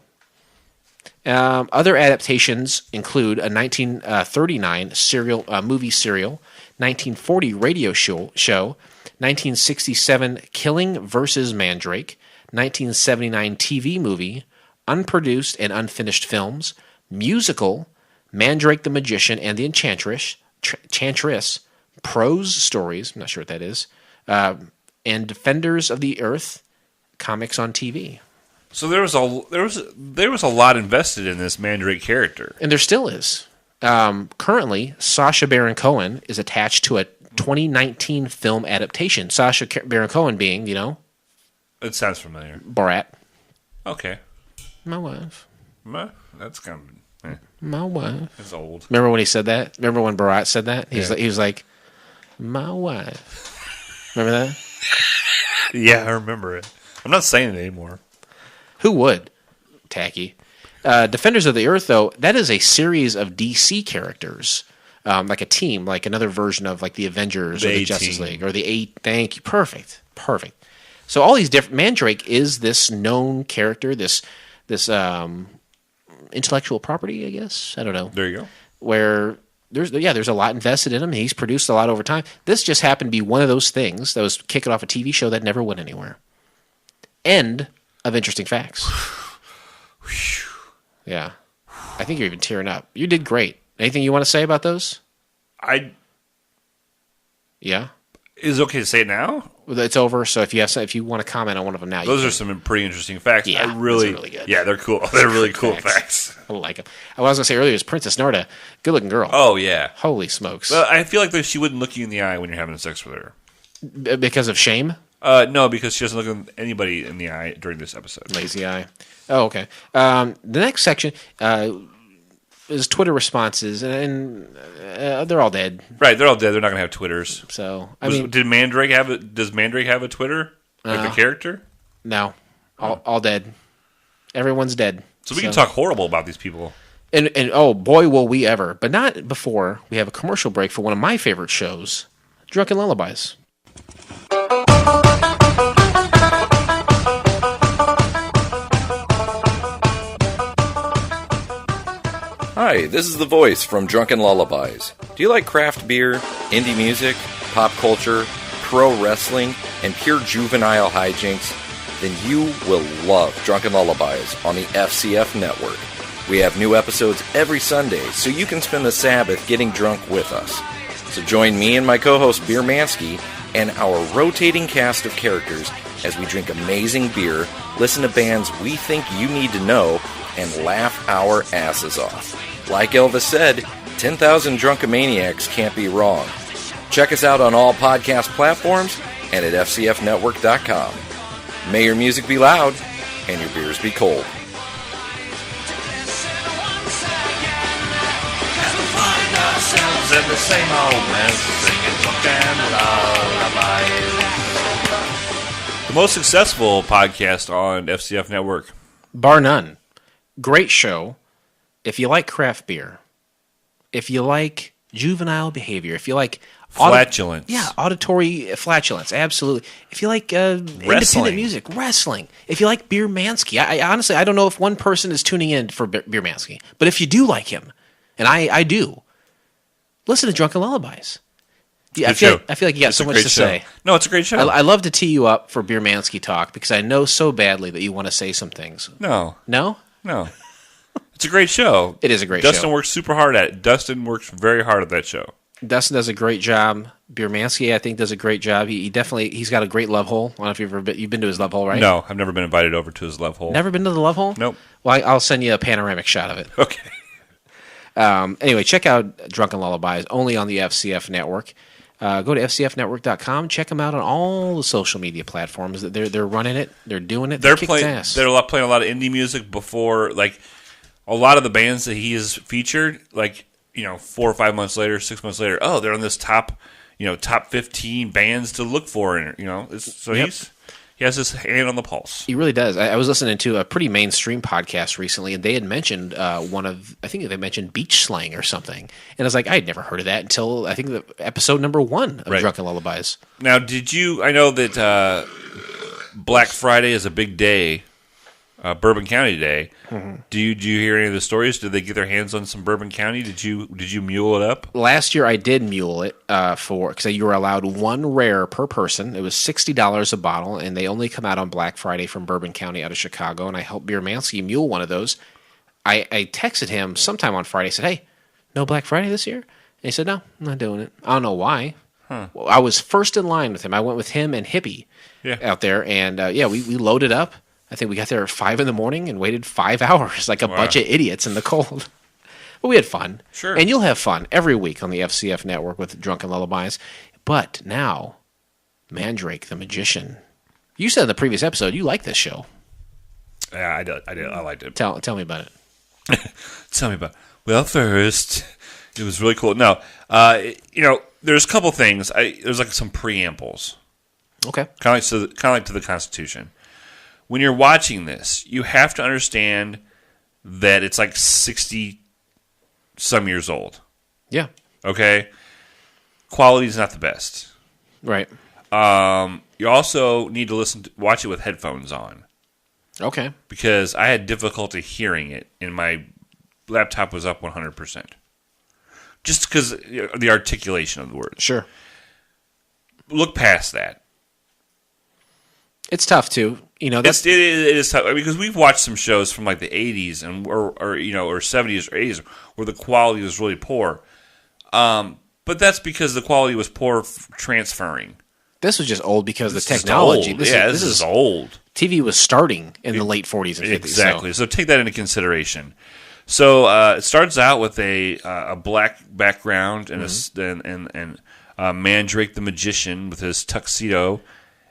Other adaptations include a 1939 movie serial, 1940 radio show, 1967 Killing vs. Mandrake, 1979 TV movie, unproduced and unfinished films, musical, Mandrake the Magician and the Enchantress, prose stories, I'm not sure what that is, and Defenders of the Earth comics on TV. So there was a lot invested in this Mandrake character, and there still is. Currently, Sacha Baron Cohen is attached to a 2019 film adaptation. Sacha Baron Cohen being, it sounds familiar. Borat. Okay. My wife. That's kind of my wife. It's old. Remember when he said that? Remember when Borat said that? He was like, my wife. Remember that? Yeah, I remember it. I'm not saying it anymore. Who would? Tacky. Defenders of the Earth, though, that is a series of DC characters, like a team, like another version of the Avengers or the Justice League or the Eight. Thank you. Perfect. So all these different Mandrake is this known character, this intellectual property, I guess. I don't know. There you go. Where there's a lot invested in him. He's produced a lot over time. This just happened to be one of those things that was kicking off a TV show that never went anywhere. End of interesting facts. Yeah. I think you're even tearing up. You did great. Anything you want to say about those? Yeah? Is it okay to say it now? It's over, so if you want to comment on one of them now, those are some pretty interesting facts. Yeah, those are really good. Yeah, they're cool. They're really cool facts. I like them. What I was going to say earlier is Princess Narda, good-looking girl. Oh, yeah. Holy smokes. Well, I feel like she wouldn't look you in the eye when you're having sex with her. Because of shame? No, because she doesn't look anybody in the eye during this episode. Lazy eye. Oh, okay. The next section is Twitter responses, and they're all dead. Right, they're all dead. They're not going to have Twitters. So, does Mandrake have a Twitter? Like the character? No. All dead. Everyone's dead. So we can talk horrible about these people. And oh, boy, will we ever. But not before we have a commercial break for one of my favorite shows, Drunken Lullabies. Hi, this is the voice from Drunken Lullabies. Do you like craft beer, indie music, pop culture, pro wrestling, and pure juvenile hijinks? Then you will love Drunken Lullabies on the FCF network. We have new episodes every Sunday, so you can spend the Sabbath getting drunk with us. So join me and my co-host Beer Mansky and our rotating cast of characters as we drink amazing beer, listen to bands we think you need to know, and laugh our asses off. Like Elvis said, 10,000 drunken maniacs can't be wrong. Check us out on all podcast platforms and at fcfnetwork.com. May your music be loud and your beers be cold. In the same old mess, singing drunken lullabies. The most successful podcast on FCF Network, bar none. Great show. If you like craft beer, if you like juvenile behavior, if you like flatulence, auditory flatulence, absolutely. If you like independent music, wrestling. If you like Beer Mansky, I honestly I don't know if one person is tuning in for Beer Mansky, but if you do like him, and I do. Listen to Drunken Lullabies. Yeah, I feel like you got so much to say. No, it's a great show. I love to tee you up for Beer Mansky talk because I know so badly that you want to say some things. No. No? No. It's a great show. It is a great show. Dustin works super hard at it. Dustin works very hard at that show. Dustin does a great job. Beer Mansky, I think, does a great job. He's got a great love hole. I don't know if you've been to his love hole, right? No, I've never been invited over to his love hole. Never been to the love hole? Nope. Well, I'll send you a panoramic shot of it. Okay. Anyway, check out Drunken Lullabies, only on the FCF Network. Go to fcfnetwork.com. Check them out on all the social media platforms. They're running it. They're doing it. They're playing ass. They're playing a lot of indie music before, like a lot of the bands that he has featured, like 4 or 5 months later, 6 months later, they're on this top 15 bands to look for, and he has his hand on the pulse. He really does. I was listening to a pretty mainstream podcast recently, and they had mentioned I think they mentioned beach slang or something. And I was like, I had never heard of that until I think the episode number 1 of Drunken Lullabies. Now, I know that Black Friday is a big day, Bourbon County Day. Mm-hmm. Did you hear any of the stories? Did they get their hands on some Bourbon County? Did you mule it up? Last year I did mule it because you were allowed one rare per person. It was $60 a bottle, and they only come out on Black Friday from Bourbon County out of Chicago. And I helped Beer Mansky mule one of those. I texted him sometime on Friday. I said, "Hey, no Black Friday this year?" And he said, "No, I'm not doing it." I don't know why. Well, I was first in line with him. I went with him and Hippie out there, and we loaded up. I think we got there at 5 a.m. and waited 5 hours like a bunch of idiots in the cold. But we had fun. Sure. And you'll have fun every week on the FCF Network with Drunken Lullabies. But now, Mandrake the Magician. You said in the previous episode you liked this show. Yeah, I did. I liked it. Tell me about it. Tell me about it. Well, first, it was really cool. No, there's a couple things. There's like some preambles. Okay. Kind of like to the Constitution. When you're watching this, you have to understand that it's like 60-some years old. Yeah. Okay? Quality is not the best. Right. You also need to watch it with headphones on. Okay. Because I had difficulty hearing it, and my laptop was up 100%. Just because the articulation of the words. Sure. Look past that. It's tough too. It is tough because we've watched some shows from like the 80s or 70s or 80s where the quality was really poor. But that's because the quality was poor transferring. This was just old because the technology. This is old. TV was starting in the late 40s and 50s. Exactly. So take that into consideration. So it starts out with a black background and Mandrake the Magician with his tuxedo,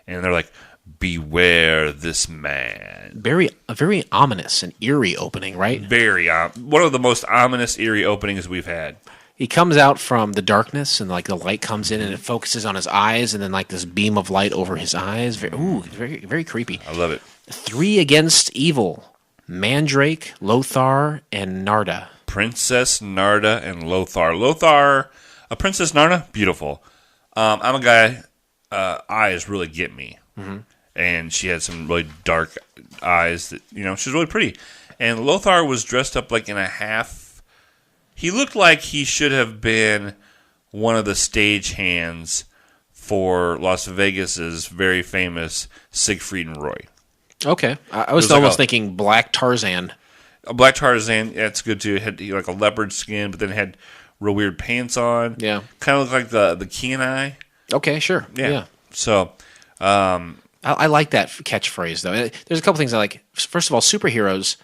and they're like, "Beware this man." A very ominous and eerie opening, right? Very one of the most ominous, eerie openings we've had. He comes out from the darkness, and like the light comes in, and it focuses on his eyes, and then like this beam of light over his eyes. Very, very creepy. I love it. 3 against evil: Mandrake, Lothar, and Narda. Princess Narda and Lothar. Princess Narda, beautiful. I'm a guy. Eyes really get me. Mm-hmm. And she had some really dark eyes that, she's really pretty. And Lothar was dressed up like in a half. He looked like he should have been one of the stagehands for Las Vegas's very famous Siegfried and Roy. Okay. I was almost thinking Black Tarzan. A Black Tarzan, that's good too. It had like a leopard skin, but then had real weird pants on. Yeah. Kind of looked like the Kenai Okay, sure. Yeah. So, I like that catchphrase, though. There's a couple things I like. First of all, superheroes,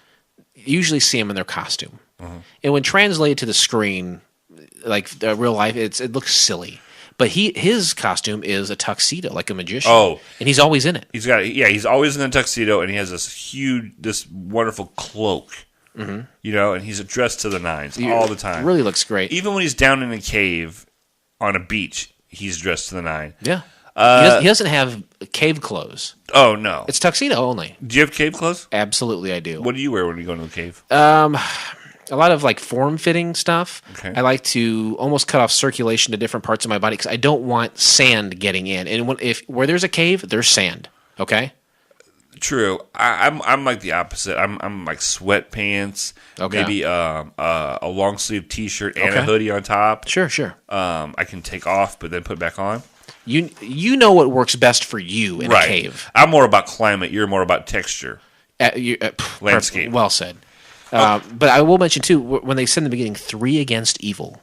you usually see them in their costume. And when translated to the screen, like real life, it looks silly. But his costume is a tuxedo, like a magician. Oh. And he's always in it. He's always in a tuxedo, and he has this wonderful cloak. And he's dressed to the nines all the time. It really looks great. Even when he's down in a cave on a beach, he's dressed to the nine. Yeah. He doesn't have cave clothes. Oh, no. It's tuxedo only. Do you have cave clothes? Absolutely, I do. What do you wear when you go into the cave? A lot of like form-fitting stuff. Okay. I like to almost cut off circulation to different parts of my body because I don't want sand getting in. And where there's a cave, there's sand. Okay. True. I'm like the opposite. I'm like sweatpants, maybe a long sleeve T-shirt and a hoodie on top. Sure. I can take off but then put back on. You know what works best for you in a cave. I'm more about climate. You're more about texture. Landscape. Well said. But I will mention too when they said in the beginning 3 against evil.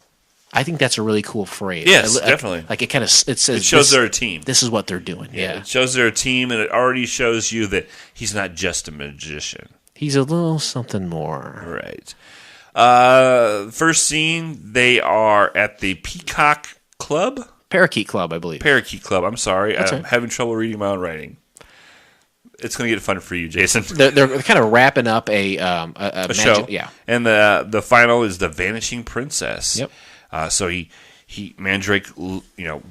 I think that's a really cool phrase. Yes, definitely. Like it says it shows they're a team. This is what they're doing. Yeah. It shows they're a team, and it already shows you that he's not just a magician. He's a little something more. Right. First scene, they are at the Peacock Club? Parakeet Club, I believe. Parakeet Club. I'm sorry. That's I'm right. having trouble reading my own writing. It's going to get fun for you, Jason. They're kind of wrapping up a show. Yeah. And the final is the Vanishing Princess. Yep. So he Mandrake,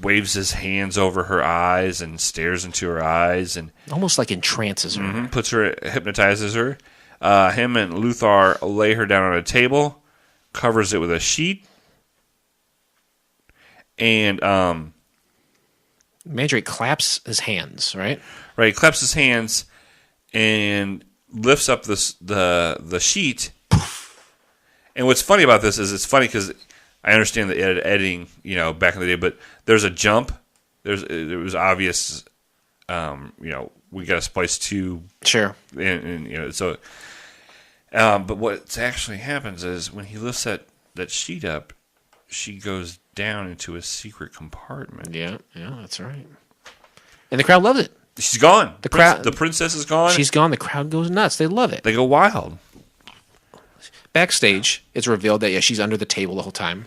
waves his hands over her eyes and stares into her eyes and almost like entrances her. hypnotizes her. Him and Lothar lay her down on a table, covers it with a sheet, and Mandrake claps his hands, right? Right, he claps his hands and lifts up the sheet. And what's funny about this is it's funny because I understand the editing, back in the day, but there's a jump. It was obvious, we got to splice 2. Sure. And so, but what actually happens is when he lifts that sheet up, she goes down into a secret compartment. Yeah, that's right. And the crowd loves it. She's gone. The princess is gone. She's gone. The crowd goes nuts. They love it. They go wild. Backstage, it's revealed that she's under the table the whole time,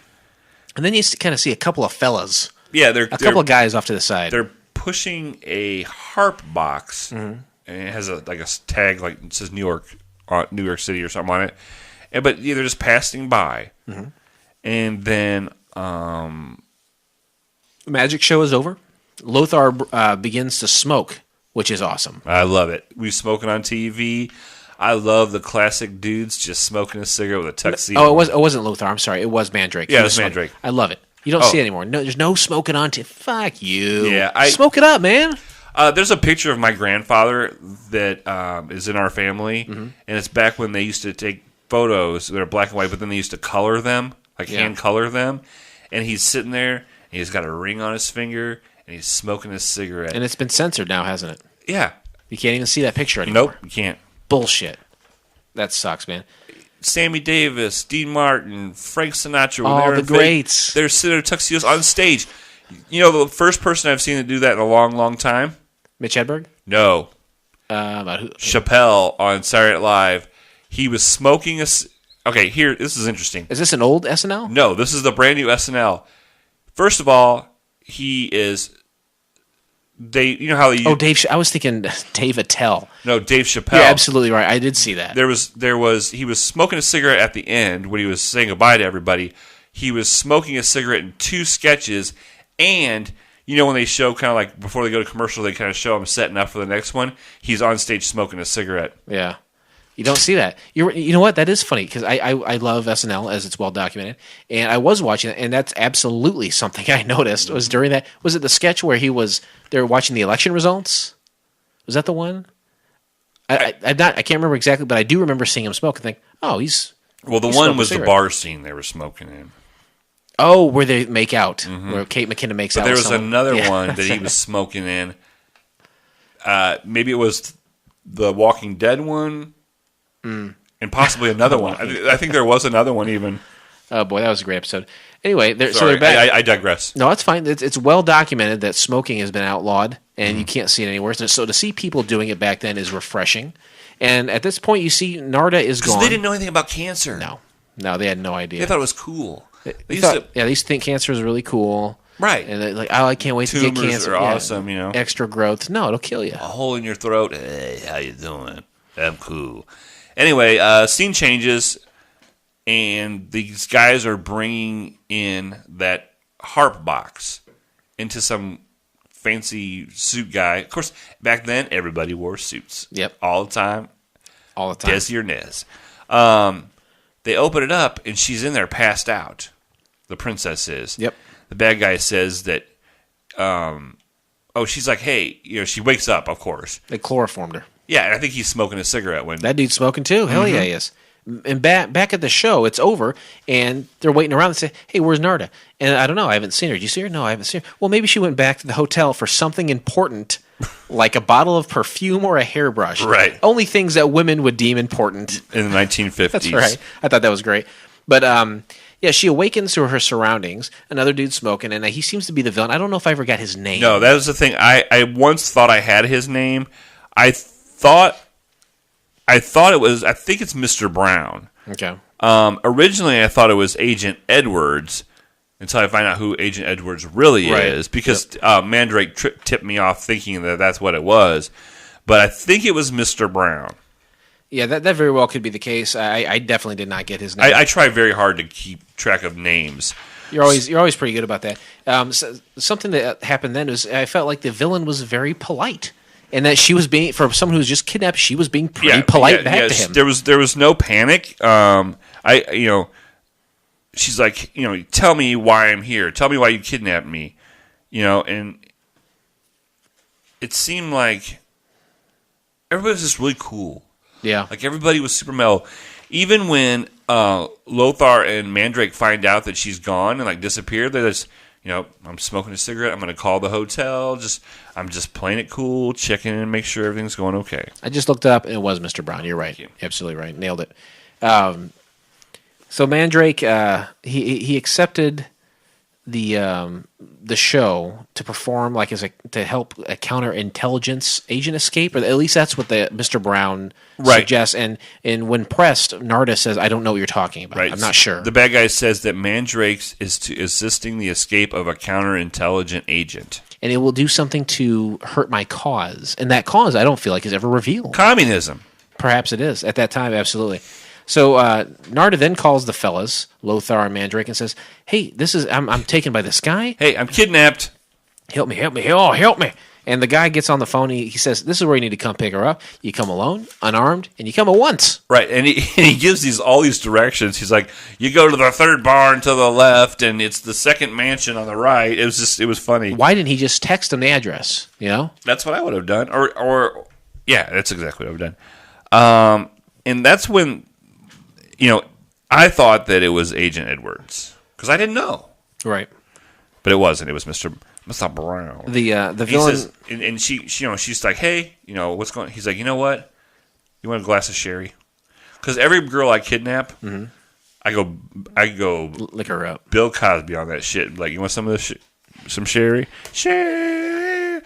and then you kind of see a couple of fellas. Yeah, a couple of guys off to the side. They're pushing a harp box, and it has a tag like it says New York City or something on it. But they're just passing by, and then magic show is over. Lothar begins to smoke, which is awesome. I love it. We're smoking on TV. I love the classic dudes just smoking a cigarette with a tuxedo. Oh, it wasn't Lothar. I'm sorry. It was Mandrake. Yeah, it was Mandrake. I love it. You don't see it anymore. No, there's no smoking on TV. Fuck you. Yeah, smoke it up, man. There's a picture of my grandfather that is in our family, and it's back when they used to take photos that are black and white, but then they used to color them, hand color them. And he's sitting there, and he's got a ring on his finger, and he's smoking a cigarette. And it's been censored now, hasn't it? Yeah. You can't even see that picture anymore. Nope, you can't. Bullshit. That sucks, man. Sammy Davis, Dean Martin, Frank Sinatra. All the greats. They're sitting in tuxedos on stage. The first person I've seen to do that in a long, long time? Mitch Hedberg? No. About who? Chappelle on Saturday Night Live. He was smoking a... Okay, here, this is interesting. Is this an old SNL? No, this is the brand new SNL. First of all, he is... how they... Oh, Dave... I was thinking Dave Attell. No, Dave Chappelle. You're absolutely right. I did see that. He was smoking a cigarette at the end when he was saying goodbye to everybody. He was smoking a cigarette in 2 sketches, and when they show kind of like before they go to commercial, they kind of show him setting up for the next one. He's on stage smoking a cigarette. Yeah. You don't see that. You know what? That is funny because I love SNL as it's well documented, and I was watching it, and that's absolutely something I noticed was during that. Was it the sketch where they were watching the election results? Was that the one? I can't remember exactly, but I do remember seeing him smoke and think, oh, he's. Well, the one was the bar scene they were smoking in. Oh, where they make out, where Kate McKinnon makes out. But there was someone. another one that he was smoking in. Maybe it was the Walking Dead one. And possibly another one. I think there was another one even. Oh boy, that was a great episode. Anyway, so Sorry, they're back. I digress. No, it's fine. It's well documented that smoking has been outlawed, and you can't see it anywhere. So to see people doing it back then is refreshing. And at this point, you see Narda is gone. Because they didn't know anything about cancer. No, they had no idea. They thought it was cool. They used to think cancer is really cool. Right. And they're like, oh, I can't wait to get cancer. Tumors are awesome, you know. Extra growth. No, it'll kill you. A hole in your throat. Hey, how you doing? I'm cool. Anyway, scene changes, and these guys are bringing in that harp box into some fancy suit guy. Of course, back then, everybody wore suits. Yep. All the time. Desi or Nez. They open it up, and she's in there passed out. The princess is. Yep. The bad guy says that, she's like, hey, she wakes up, of course. They chloroformed her. Yeah, and I think he's smoking a cigarette when that dude's smoking too. Hell yeah, he is. And back at the show, it's over, and they're waiting around and say, hey, where's Narda? And I don't know, I haven't seen her. Did you see her? No, I haven't seen her. Well, maybe she went back to the hotel for something important, like a bottle of perfume or a hairbrush. Right. Only things that women would deem important. In the 1950s. That's right. I thought that was great. But, yeah, she awakens to her surroundings. Another dude smoking, and he seems to be the villain. I don't know if I ever got his name. No, that was the thing. I once thought I had his name. I thought it was. I think it's Mr. Brown. Okay. Originally, I thought it was Agent Edwards until I find out who Agent Edwards really is, because Mandrake tipped me off thinking that that's what it was. But I think it was Mr. Brown. Yeah, that very well could be the case. I definitely did not get his name. I try very hard to keep track of names. You're always pretty good about that. Something that happened then was I felt like the villain was very polite, and that she was being, for someone who was just kidnapped, she was being pretty polite back to him. There was no panic. She's like, tell me why I'm here. Tell me why you kidnapped me. And it seemed like everybody was just really cool. Yeah. Like everybody was super mellow. Even when Lothar and Mandrake find out that she's gone and disappeared, they're just, I'm smoking a cigarette. I'm going to call the hotel. I'm just playing it cool, checking in and make sure everything's going okay. I just looked it up and it was Mr. Brown. You're right. Absolutely right. Nailed it. So Mandrake, he accepted the show to perform to help a counterintelligence agent escape, or at least that's what the Mr. Brown suggests. And when pressed, Narda says, "I don't know what you're talking about. I'm not sure." The bad guy says that Mandrake is assisting the escape of a counterintelligent agent, and it will do something to hurt my cause. And that cause, I don't feel like is ever revealed. Communism. Perhaps it is at that time. Absolutely. So Narda then calls the fellas, Lothar and Mandrake, and says, "Hey, I'm taken by this guy. Hey, I'm kidnapped. Help me! Oh, help me!" And the guy gets on the phone. He says, "This is where you need to come pick her up. You come alone, unarmed, and you come at once." Right, and he gives all these directions. He's like, "You go to the third barn to the left, and it's the second mansion on the right." It was funny. Why didn't he just text him the address? That's what I would have done. Or yeah, that's exactly what I would have done. And that's when. I thought that it was Agent Edwards because I didn't know. Right, but it wasn't. It was Mr. Brown. The villain, says, and she's like, "Hey, what's going?" He's like, "You know what? You want a glass of sherry?" Because every girl I kidnap, I go lick her up. Bill Cosby on that shit. Like, you want some of this some sherry? Sherry,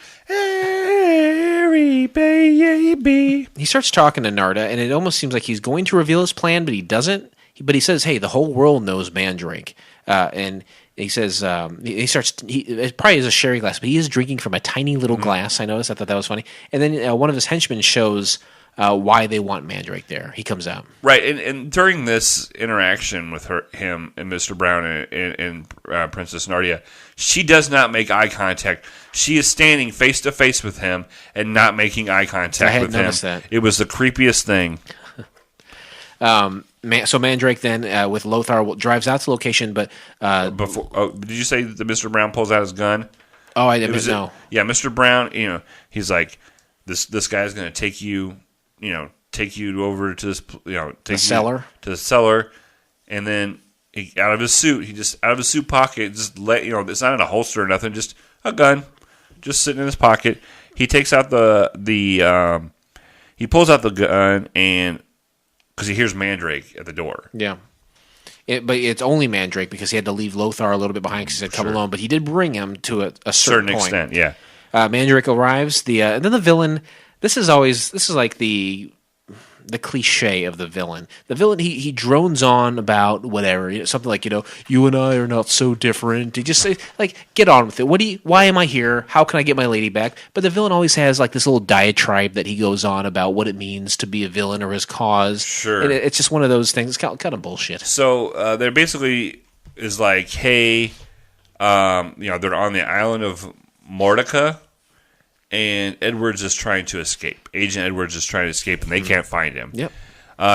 baby. He starts talking to Narda, and it almost seems like he's going to reveal his plan, but he doesn't. But he says, "Hey, the whole world knows Mandrake," and he says it probably is a sherry glass, but he is drinking from a tiny little glass. I noticed. I thought that was funny. And then one of his henchmen shows why they want Mandrake there. He comes out. Right, and during this interaction with him and Mr. Brown and Princess Narda, she does not make eye contact. She is standing face to face with him and not making eye contact with him. I had noticed that. It was the creepiest thing. So Mandrake then, with Lothar, drives out to the location, but did you say that Mr. Brown pulls out his gun? Oh, I didn't know. Yeah, Mr. Brown, he's like, this guy's going to take you over to this, cellar, to the cellar, and then out of his suit pocket, just it's not in a holster or nothing, just a gun, just sitting in his pocket. He takes out he pulls out the gun, and because he hears Mandrake at the door. Yeah. But it's only Mandrake because he had to leave Lothar a little bit behind because he said come alone. But he did bring him to a certain point. extent, yeah. Mandrake arrives. And then the villain. This is like the cliche of the villain. The villain, he drones on about whatever, something like, you and I are not so different. He just say, like, get on with it. Why am I here? How can I get my lady back? But the villain always has like this little diatribe that he goes on about what it means to be a villain or his cause. Sure. And it's just one of those things. It's kind of bullshit. So there basically is like, hey, they're on the island of Mordecai, and Edwards is trying to escape. Agent Edwards is trying to escape, and they can't find him. Yep.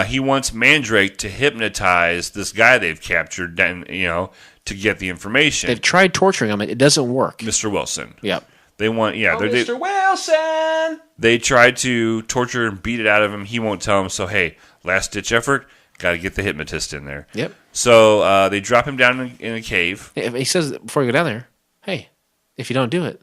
He wants Mandrake to hypnotize this guy they've captured, to get the information. They've tried torturing him, and it doesn't work. Mr. Wilson. Yep. They want, Mr. Wilson! They tried to torture and beat it out of him. He won't tell him, so hey, last-ditch effort, got to get the hypnotist in there. Yep. So they drop him down in a cave. He says, before you go down there, hey, if you don't do it,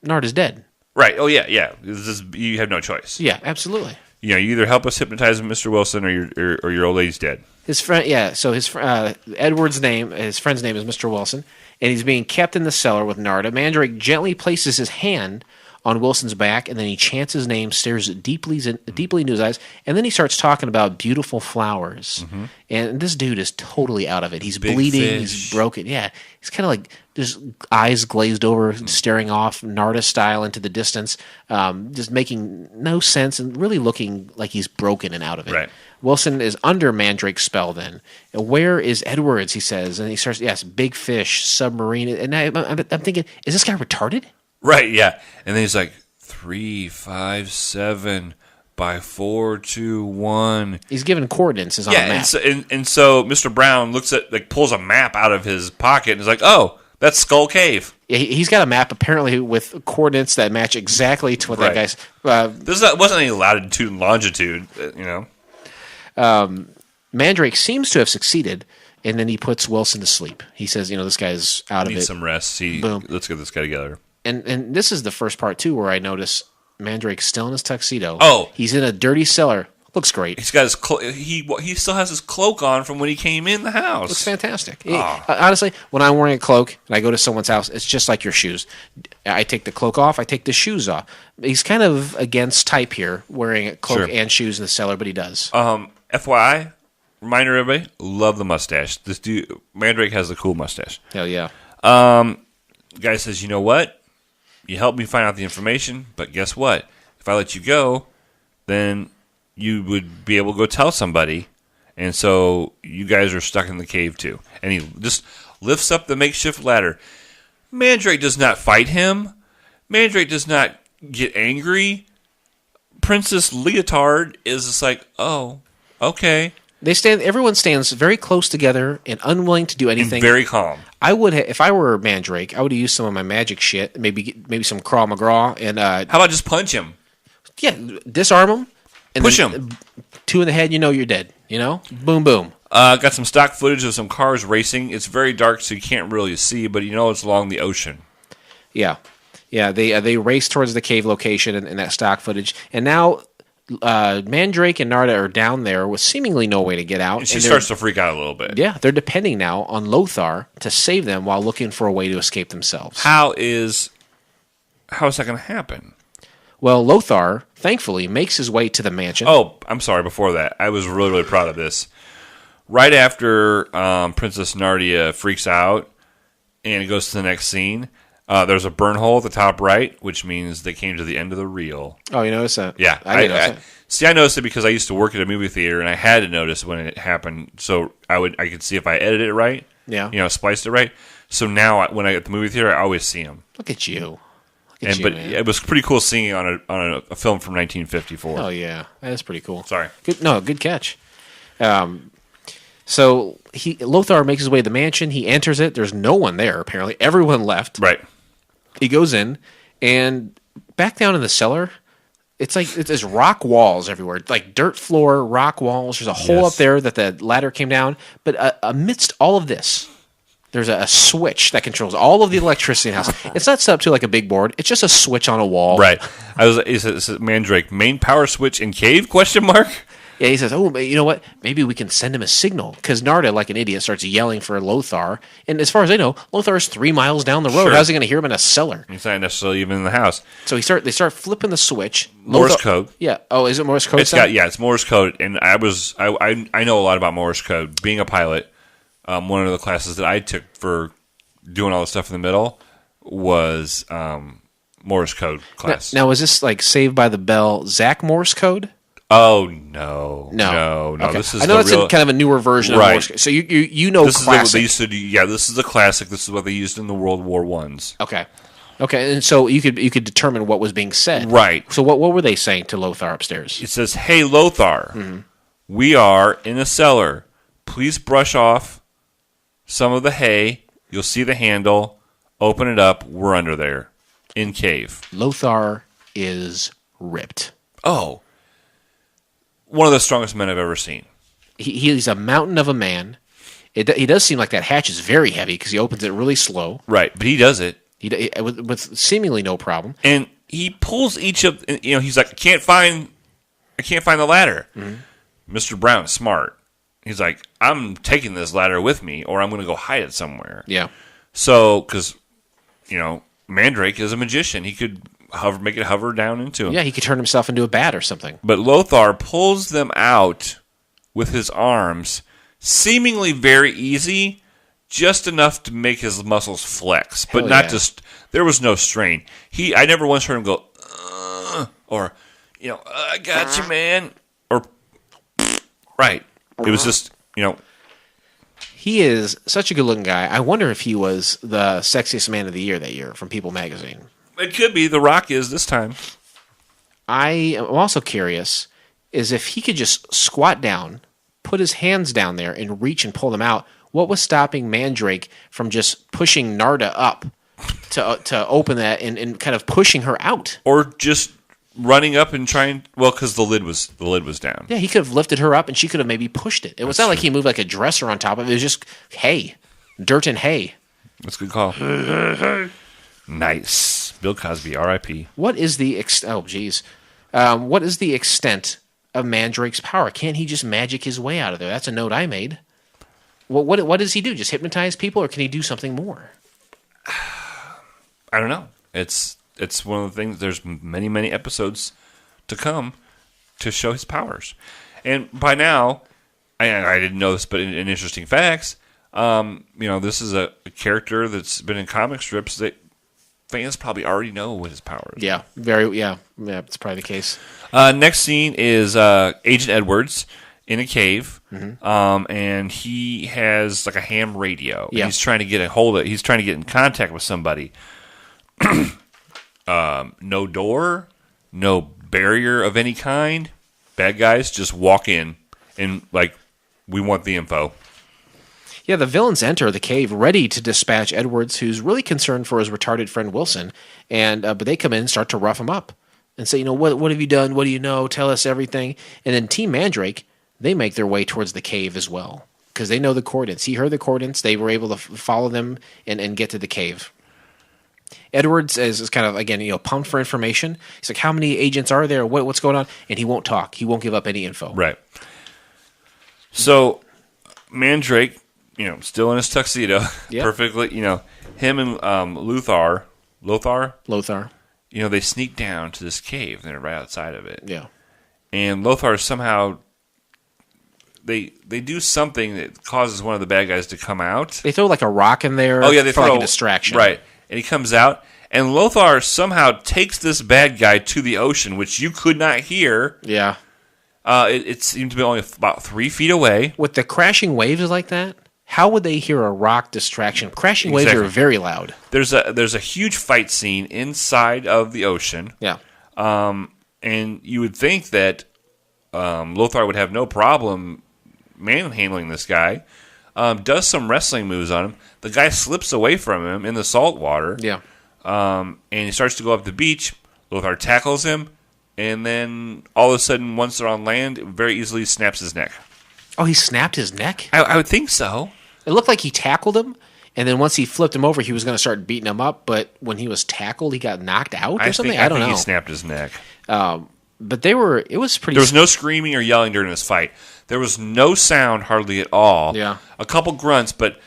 Narda's dead. Right. Oh, yeah. You have no choice. Yeah, absolutely. You either help us hypnotize Mr. Wilson or your old lady's dead. His friend, so his Edward's name, his friend's name is Mr. Wilson, and he's being kept in the cellar with Narda. Mandrake gently places his hand on Wilson's back, and then he chants his name, stares deeply into his eyes, and then he starts talking about beautiful flowers. Mm-hmm. And this dude is totally out of it. He's Big bleeding. fish. He's broken. Yeah, he's kind of like just eyes glazed over, staring off Narda style into the distance, just making no sense and really looking like he's broken and out of it. Right. Wilson is under Mandrake's spell then. And where is Edwards, he says. And he starts, yes, big fish, submarine. And I'm thinking, is this guy retarded? Right, yeah. And then he's like, 3, 5, 7 by 4, 2, 1. He's given coordinates on a map. And so Mr. Brown pulls a map out of his pocket and is like, oh, that's Skull Cave. Yeah, he's got a map apparently with coordinates that match exactly to what that guy's. This wasn't any latitude and longitude, Mandrake seems to have succeeded, and then he puts Wilson to sleep. He says, this guy's out of it. Needs some rest. Boom. Let's get this guy together. And this is the first part, too, where I notice Mandrake's still in his tuxedo. Oh. He's in a dirty cellar. Looks great. He's got his he still has his cloak on from when he came in the house. Looks fantastic. Honestly, when I'm wearing a cloak and I go to someone's house, it's just like your shoes. I take the cloak off, I take the shoes off. He's kind of against type here, wearing a cloak and shoes in the cellar, but he does. FYI, reminder everybody, love the mustache. This dude, Mandrake has a cool mustache. Hell yeah. Guy says, you know what? You helped me find out the information, but guess what? If I let you go, then you would be able to go tell somebody, and so you guys are stuck in the cave too. And he just lifts up the makeshift ladder. Mandrake does not fight him. Mandrake does not get angry. Princess Leotard is just like, oh, okay. Everyone stands very close together and unwilling to do anything. And very calm. I would, if I were Mandrake, I would have used some of my magic shit, maybe some Krav Maga, and how about just punch him? Yeah, disarm him, and push him. 2 in the head, you're dead. Boom, boom. Got some stock footage of some cars racing. It's very dark, so you can't really see, but it's along the ocean. Yeah. They race towards the cave location in that stock footage, and now Mandrake and Narda are down there with seemingly no way to get out. She starts to freak out a little bit. Yeah, they're depending now on Lothar to save them while looking for a way to escape themselves. How is that going to happen? Well, Lothar, thankfully, makes his way to the mansion. Oh, I'm sorry, before that, I was really, really proud of this. Right after Princess Narda freaks out and it goes to the next scene, there's a burn hole at the top right, which means they came to the end of the reel. Oh, you noticed that? Yeah. I didn't notice that. See, I noticed it because I used to work at a movie theater, and I had to notice when it happened, so I could see if I edited it right, spliced it right. So now, when I get at the movie theater, I always see them. Look at you. But it was pretty cool seeing it on a film from 1954. Oh, yeah. That is pretty cool. Sorry. Good catch. So Lothar makes his way to the mansion. He enters it. There's no one there, apparently. Everyone left. Right. He goes in, and back down in the cellar, it's like there's rock walls everywhere, like dirt floor, rock walls. There's a hole up there that the ladder came down. But amidst all of this, there's a switch that controls all of the electricity in the house. It's not set up to like a big board. It's just a switch on a wall. Right. It says Mandrake, main power switch in cave, ? Yeah, he says, "Oh, you know what? Maybe we can send him a signal." Because Narda, like an idiot, starts yelling for Lothar. And as far as I know, Lothar is 3 miles down the road. Sure. How's he going to hear him in a cellar? He's not necessarily even in the house. So they start flipping the switch. Morse code. Yeah. Oh, is it Morse code? It's Morse code. And I know a lot about Morse code. Being a pilot, one of the classes that I took for doing all the stuff in the middle was Morse code class. Now, was this like Saved by the Bell Zach Morse code? Oh no. Okay. This is I know it's kind of a newer version of Morse code. So you know this classic. is what they used to do. Yeah, this is a classic. This is what they used in the World War Ones. Okay, and so you could determine what was being said. Right. So what were they saying to Lothar upstairs? It says, "Hey Lothar, we are in a cellar. Please brush off some of the hay. You'll see the handle. Open it up. We're under there in cave." Lothar is ripped. Oh. One of the strongest men I've ever seen. He's a mountain of a man. He does seem like that hatch is very heavy because he opens it really slow. Right, but he does it. With seemingly no problem. And he pulls each of, he's like, I can't find the ladder. Mr. Brown is smart. He's like, I'm taking this ladder with me or I'm going to go hide it somewhere. Yeah. So, because, Mandrake is a magician. He could make it hover down into him. Yeah, he could turn himself into a bat or something. But Lothar pulls them out with his arms, seemingly very easy, just enough to make his muscles flex, but not just. There was no strain. I never once heard him go, or, I got you, man, or right. It was just, He is such a good-looking guy. I wonder if he was the sexiest man of the year that year from People magazine. It could be. The Rock is this time. I am also curious is if he could just squat down, put his hands down there, and reach and pull them out. What was stopping Mandrake from just pushing Narda up to open that and kind of pushing her out? Or just running up and trying. Well, because the lid was down. Yeah, he could have lifted her up, and she could have maybe pushed it. It was not like he moved like a dresser on top of it. It was just hay, dirt and hay. That's a good call. Nice. Bill Cosby, R.I.P. What is the what is the extent of Mandrake's power? Can't he just magic his way out of there? That's a note I made. What does he do? Just hypnotize people, or can he do something more? I don't know. It's one of the things. There's many, many episodes to come to show his powers. And by now, I didn't know this, but in interesting facts, this is a character that's been in comic strips that fans probably already know what his powers. Yeah, it's probably the case. Next scene is Agent Edwards in a cave, and he has like a ham radio. Yeah. And he's trying to get he's trying to get in contact with somebody. No door, no barrier of any kind. Bad guys just walk in and we want the info. Yeah, the villains enter the cave ready to dispatch Edwards, who's really concerned for his retarded friend Wilson. And but they come in and start to rough him up and say, what have you done? What do you know? Tell us everything. And then Team Mandrake, they make their way towards the cave as well because they know the coordinates. He heard the coordinates. They were able to follow them and get to the cave. Edwards is kind of, again, pumped for information. He's like, how many agents are there? What's going on? And he won't talk. He won't give up any info. Right. So Mandrake, still in his tuxedo, yep. Perfectly, him and Lothar, they sneak down to this cave. And they're right outside of it. Yeah. And Lothar somehow, they do something that causes one of the bad guys to come out. They throw like a rock in there they for throw a distraction. Right. And he comes out, and Lothar somehow takes this bad guy to the ocean, which you could not hear. Yeah. It seemed to be only about 3 feet away. With the crashing waves like that, how would they hear a rock distraction? Crashing waves are very loud. There's a huge fight scene inside of the ocean. Yeah. And you would think that Lothar would have no problem manhandling this guy. Does some wrestling moves on him. The guy slips away from him in the salt water. Yeah. And he starts to go up the beach. Lothar tackles him. And then all of a sudden, once they're on land, it very easily snaps his neck. Oh, he snapped his neck? I would think so. It looked like he tackled him, and then once he flipped him over, he was going to start beating him up. But when he was tackled, he got knocked out or something? I don't know. He snapped his neck. But it was pretty... There was no screaming or yelling during this fight. There was no sound hardly at all. Yeah. A couple grunts, but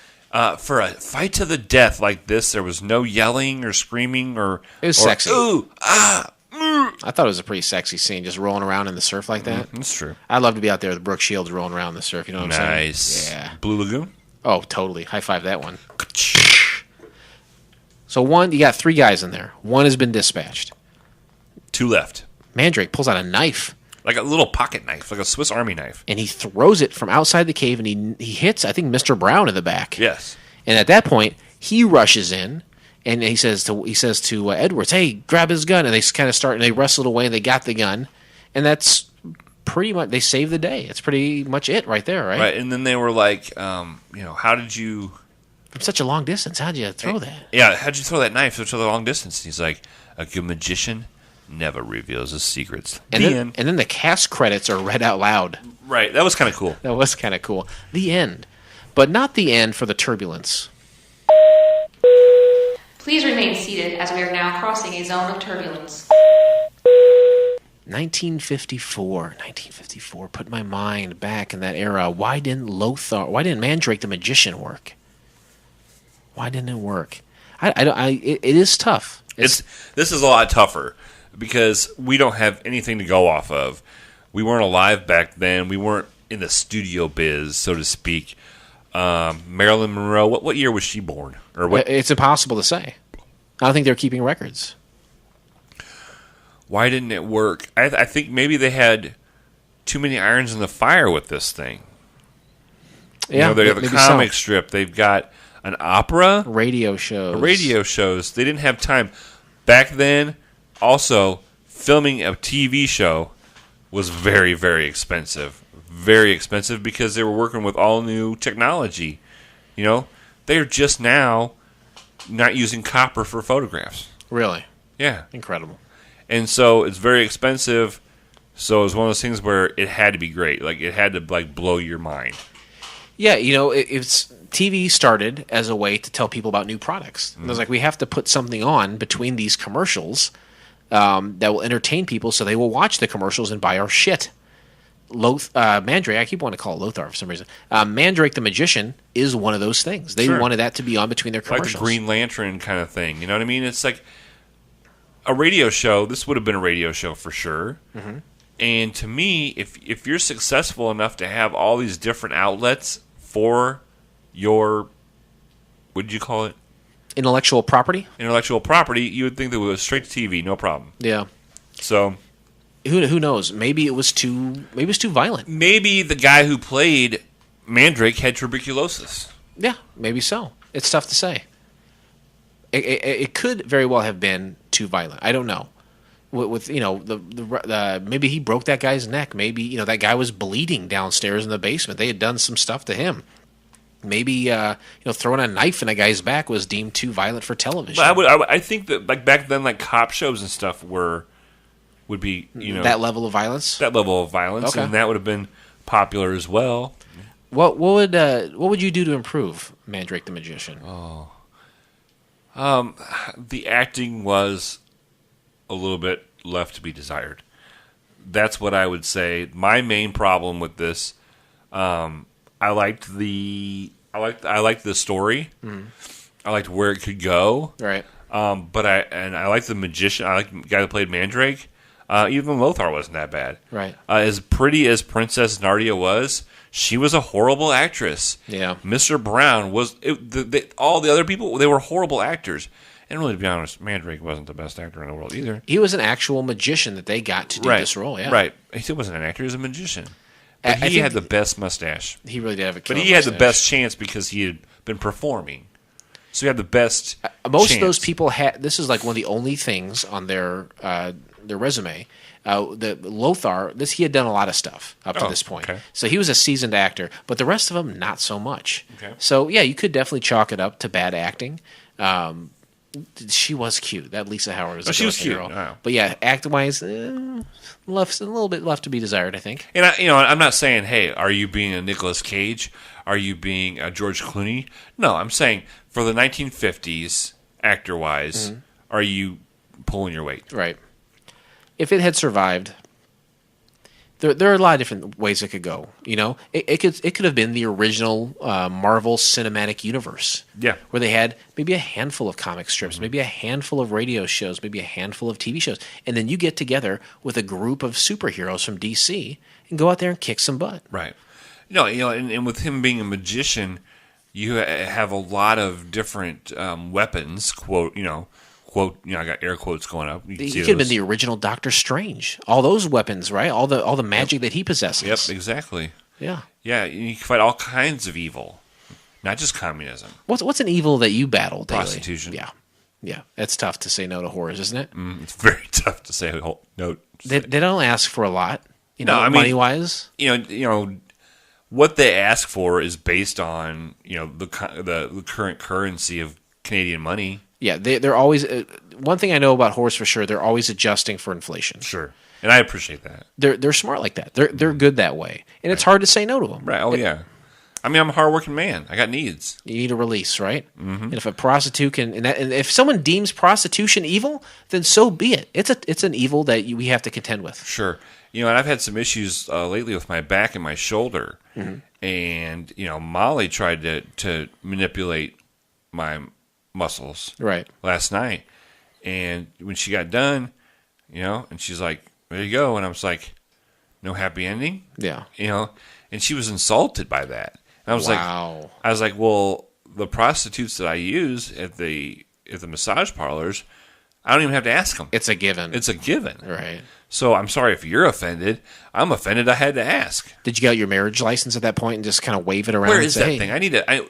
for a fight to the death like this, there was no yelling or screaming or... It was sexy. Ooh, I thought it was a pretty sexy scene, just rolling around in the surf like that. That's true. I'd love to be out there with Brooke Shields rolling around in the surf, you know what I'm saying? Nice. Yeah. Blue Lagoon? Oh, totally. High five that one. So you got 3 guys in there. 1 has been dispatched. 2 left. Mandrake pulls out a knife. Like a little pocket knife, like a Swiss Army knife. And he throws it from outside the cave, and he hits, I think, Mr. Brown in the back. Yes. And at that point, he rushes in, and he says to Edwards, "Hey, grab his gun." And they kind of start, and they wrestled away, and they got the gun. And that's pretty much, they saved the day. It's pretty much it right there, right? Right, and then they were like, how did you... From such a long distance, how'd you throw that? Yeah, how'd you throw that knife such a long distance? He's like, a good magician never reveals his secrets. And then the cast credits are read out loud. Right, that was kind of cool. That was kind of cool. The end. But not the end for the turbulence. Please remain seated as we are now crossing a zone of turbulence. 1954. Put my mind back in that era. Why didn't Mandrake the Magician work? Why didn't it work? It is tough. This is a lot tougher because we don't have anything to go off of. We weren't alive back then. We weren't in the studio biz, so to speak. Marilyn Monroe, what year was she born? Or what? It's impossible to say. I don't think they're keeping records. Why didn't it work? I think maybe they had too many irons in the fire with this thing. Yeah, they have a comic strip. They've got an opera. Radio shows. They didn't have time. Back then, also, filming a TV show was very, very expensive. Very expensive because they were working with all new technology. They're just now not using copper for photographs. Really? Yeah. Incredible. And so it's very expensive. So it's one of those things where it had to be great. Like, it had to blow your mind. Yeah, it's TV started as a way to tell people about new products. And it was like, we have to put something on between these commercials that will entertain people so they will watch the commercials and buy our shit. Mandrake, I keep wanting to call it Lothar for some reason. Mandrake the Magician is one of those things. They wanted that to be on between their commercials. Like the Green Lantern kind of thing. You know what I mean? It's like a radio show. This would have been a radio show for sure. Mm-hmm. And to me, if you're successful enough to have all these different outlets for your, what did you call it? Intellectual property? Intellectual property, you would think that it was straight to TV, no problem. Yeah. So... Who knows? Maybe it was too violent. Maybe the guy who played Mandrake had tuberculosis. Yeah, maybe so. It's tough to say. It could very well have been too violent. I don't know. With maybe he broke that guy's neck. Maybe that guy was bleeding downstairs in the basement. They had done some stuff to him. Maybe throwing a knife in a guy's back was deemed too violent for television. But I think that back then cop shows and stuff would be, that level of violence? That level of violence, okay. And that would have been popular as well. What would you do to improve Mandrake the Magician? The acting was a little bit left to be desired. That's what I would say. My main problem with this, I liked the story. Mm. I liked where it could go. Right. But I liked the magician. I liked the guy that played Mandrake. Even Lothar wasn't that bad. Right. As pretty as Princess Narda was, she was a horrible actress. Yeah. Mr. Brown was... all the other people, they were horrible actors. And really, to be honest, Mandrake wasn't the best actor in the world either. He was an actual magician that they got to do this role, yeah. Right. He wasn't an actor, he was a magician. But he had the best mustache. He really did have a killer But he had mustache. the best chance because he had been performing. So he had the best Most chance. of those people had... This is like one of the only things on their resume. The Lothar, he had done a lot of stuff up to this point. Okay. So he was a seasoned actor, but the rest of them, not so much. Okay. So, yeah, you could definitely chalk it up to bad acting. She was cute. That Lisa Howard was a she was cute. girl. Oh. But, yeah, acting-wise, a little bit left to be desired, I think. And I'm not saying, hey, are you being a Nicolas Cage? Are you being a George Clooney? No, I'm saying for the 1950s, actor-wise, are you pulling your weight? Right. If it had survived, There are a lot of different ways it could go. You know, it could have been the original Marvel Cinematic Universe. Yeah. Where they had maybe a handful of comic strips, maybe a handful of radio shows, maybe a handful of TV shows, and then you get together with a group of superheroes from DC and go out there and kick some butt. Right. And with him being a magician, you have a lot of different weapons. Quote. I got air quotes going up. He could have been the original Doctor Strange. All those weapons, right? All the magic that he possesses. Yep, exactly. Yeah. Yeah, you can fight all kinds of evil, not just communism. What's an evil that you battle daily? Prostitution. Yeah. It's tough to say no to whores, isn't it? It's very tough to say no. They don't ask for a lot, money wise. What they ask for is based on the current currency of Canadian money. Yeah, they're always one thing I know about whores for sure. They're always adjusting for inflation. Sure, and I appreciate that. They're smart like that. They're good that way, and it's hard to say no to them. Right? Oh yeah. I mean, I'm a hardworking man. I got needs. You need a release, right? Mm-hmm. And if a prostitute and if someone deems prostitution evil, then so be it. It's an evil that we have to contend with. Sure. And I've had some issues lately with my back and my shoulder, and Molly tried to manipulate my muscles last night, and when she got done, and she's like, "There you go," and I was like, "No happy ending." Yeah. And she was insulted by that. And I was like, well, the prostitutes that I use at the massage parlors, I don't even have to ask them. It's a given. Right. So I'm sorry if you're offended. I'm offended I had to ask. Did you get out your marriage license at that point and just kind of wave it around? Where is that thing? I need to.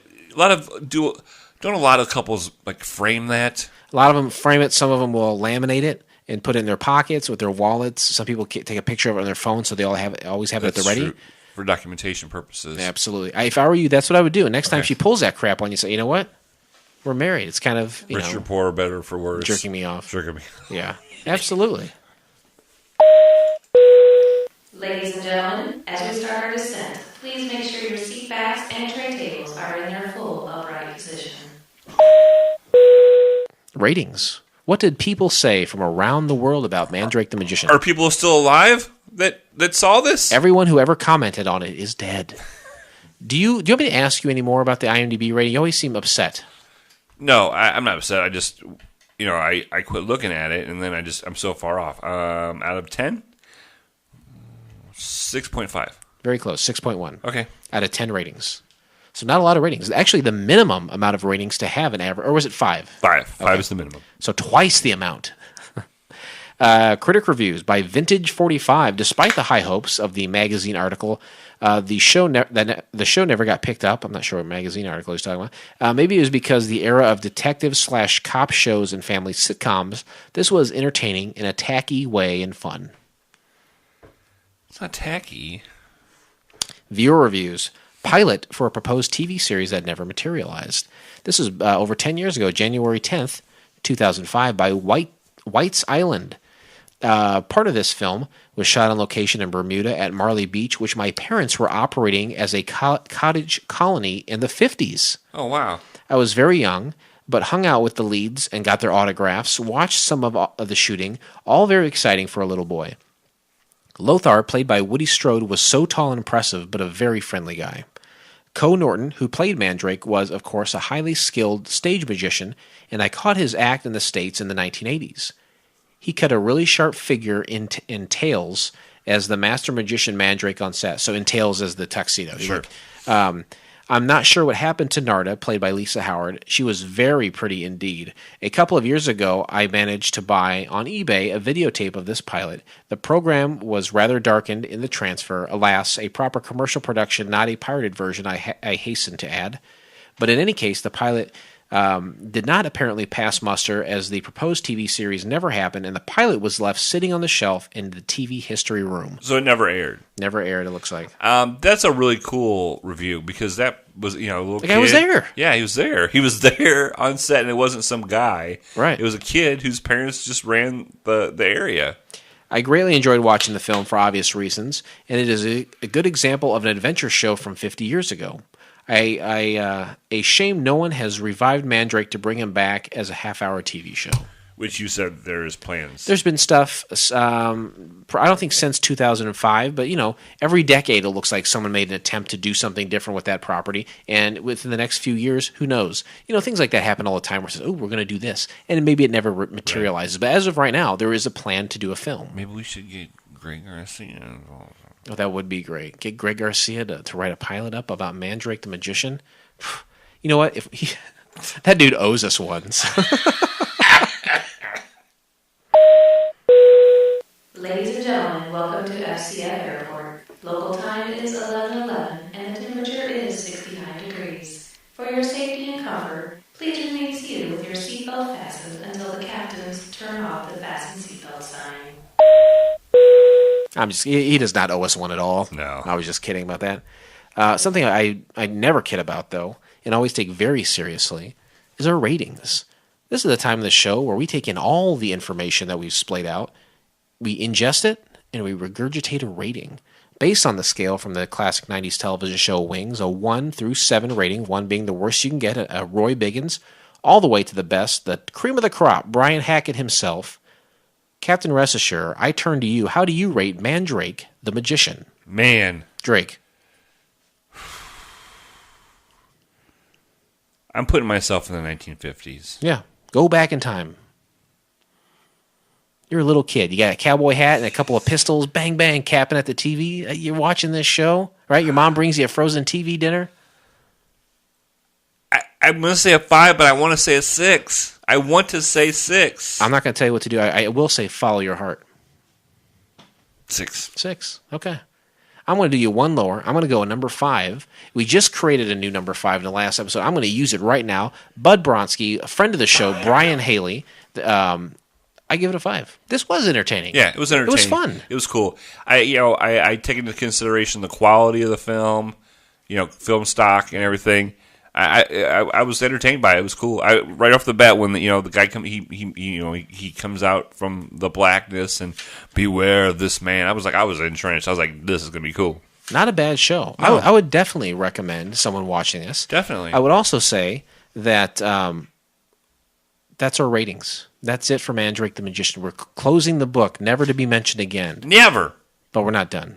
Don't a lot of couples like frame that? A lot of them frame it. Some of them will laminate it and put it in their pockets with their wallets. Some people take a picture of it on their phone, so they always have it at the ready. True. For documentation purposes. Absolutely. If I were you, that's what I would do. And next time she pulls that crap on you, say, you know what? We're married. It's kind of, rich or poor, better for worse. Jerking me off. Yeah, absolutely. Ladies and gentlemen, as we start our descent, please make sure your seat backs and tray tables are in their full upright position. Ratings. What did people say from around the world about Mandrake the Magician? Are people still alive that saw this? Everyone who ever commented on it is dead. Do you want me to ask you any more about the IMDb rating? You always seem upset. No, I'm not upset. I just, I quit looking at it, and then I'm so far off. Out of 10, 6.5. Very close, 6.1. Okay. Out of 10 ratings. So not a lot of ratings. Actually, the minimum amount of ratings to have an average, or was it 5? 5. 5 is the minimum. So twice the amount. Critic reviews by Vintage45. Despite the high hopes of the magazine article, the show never got picked up. I'm not sure what magazine article he's talking about. Maybe it was because the era of detective/cop shows and family sitcoms, this was entertaining in a tacky way and fun. It's not tacky. Viewer reviews. Pilot for a proposed TV series that never materialized. This was over 10 years ago, January 10th, 2005, by White's Island. Part of this film was shot on location in Bermuda at Marley Beach, which my parents were operating as a cottage colony in the 50s. Oh, wow. I was very young, but hung out with the leads and got their autographs, watched some of the shooting, all very exciting for a little boy. Lothar, played by Woody Strode, was so tall and impressive, but a very friendly guy. Norton, who played Mandrake, was, of course, a highly skilled stage magician, and I caught his act in the States in the 1980s. He cut a really sharp figure in Tails as the master magician Mandrake on set. So in Tails as the tuxedo. Sure. I'm not sure what happened to Narda, played by Lisa Howard. She was very pretty indeed. A couple of years ago, I managed to buy on eBay a videotape of this pilot. The program was rather darkened in the transfer. Alas, a proper commercial production, not a pirated version, I hasten to add. But in any case, the pilot did not apparently pass muster, as the proposed TV series never happened, and the pilot was left sitting on the shelf in the TV history room. So it never aired. Never aired, it looks like. That's a really cool review, because that was, a little kid. The guy was there. Yeah, he was there. He was there on set, and it wasn't some guy. Right. It was a kid whose parents just ran the area. I greatly enjoyed watching the film for obvious reasons, and it is a good example of an adventure show from 50 years ago. A shame no one has revived Mandrake to bring him back as a half-hour TV show. Which you said there is plans. There's been stuff, I don't think since 2005, but, every decade it looks like someone made an attempt to do something different with that property. And within the next few years, who knows? Things like that happen all the time where it says, oh, we're going to do this. And maybe it never materializes. Right. But as of right now, there is a plan to do a film. Maybe we should get Greg Garcia involved. Oh, that would be great. Get Greg Garcia to write a pilot up about Mandrake the Magician. You know what? That dude owes us one. So. Ladies and gentlemen, welcome to FCF Airport. Local time is 11:11 and the temperature is 69 degrees. For your safety and comfort, please remain seated with your seatbelt fastened until the captains turn off the fasten seatbelt sign. He does not owe us one at all. No. I was just kidding about that. Something I never kid about, though, and always take very seriously, is our ratings. This is the time of the show where we take in all the information that we've splayed out, we ingest it, and we regurgitate a rating based on the scale from the classic 90s television show Wings, a 1 through 7 rating, 1 being the worst you can get, a Roy Biggins, all the way to the best, the cream of the crop, Brian Hackett himself. Captain Rest Assure, I turn to you. How do you rate Mandrake the Magician? Man. Drake. I'm putting myself in the 1950s. Yeah. Go back in time. You're a little kid. You got a cowboy hat and a couple of pistols, bang, bang, capping at the TV. You're watching this show, right? Your mom brings you a frozen TV dinner. I'm going to say a 5, but I want to say a 6. I want to say 6. I'm not going to tell you what to do. I will say follow your heart. 6. 6. Okay. I'm going to do you one lower. I'm going to go a number 5. We just created a new number 5 in the last episode. I'm going to use it right now. Bud Bronski, a friend of the show, Brian Haley. I give it a 5. This was entertaining. Yeah, it was entertaining. It was fun. It was cool. I take into consideration the quality of the film, film stock and everything. I was entertained by it. It was cool. Right off the bat when the guy he comes out from the blackness and beware of this man. I was entrenched. I was like, this is gonna be cool. Not a bad show. No. I would definitely recommend someone watching this. Definitely. I would also say that that's our ratings. That's it for Mandrake the Magician. We're closing the book, never to be mentioned again. Never. But we're not done.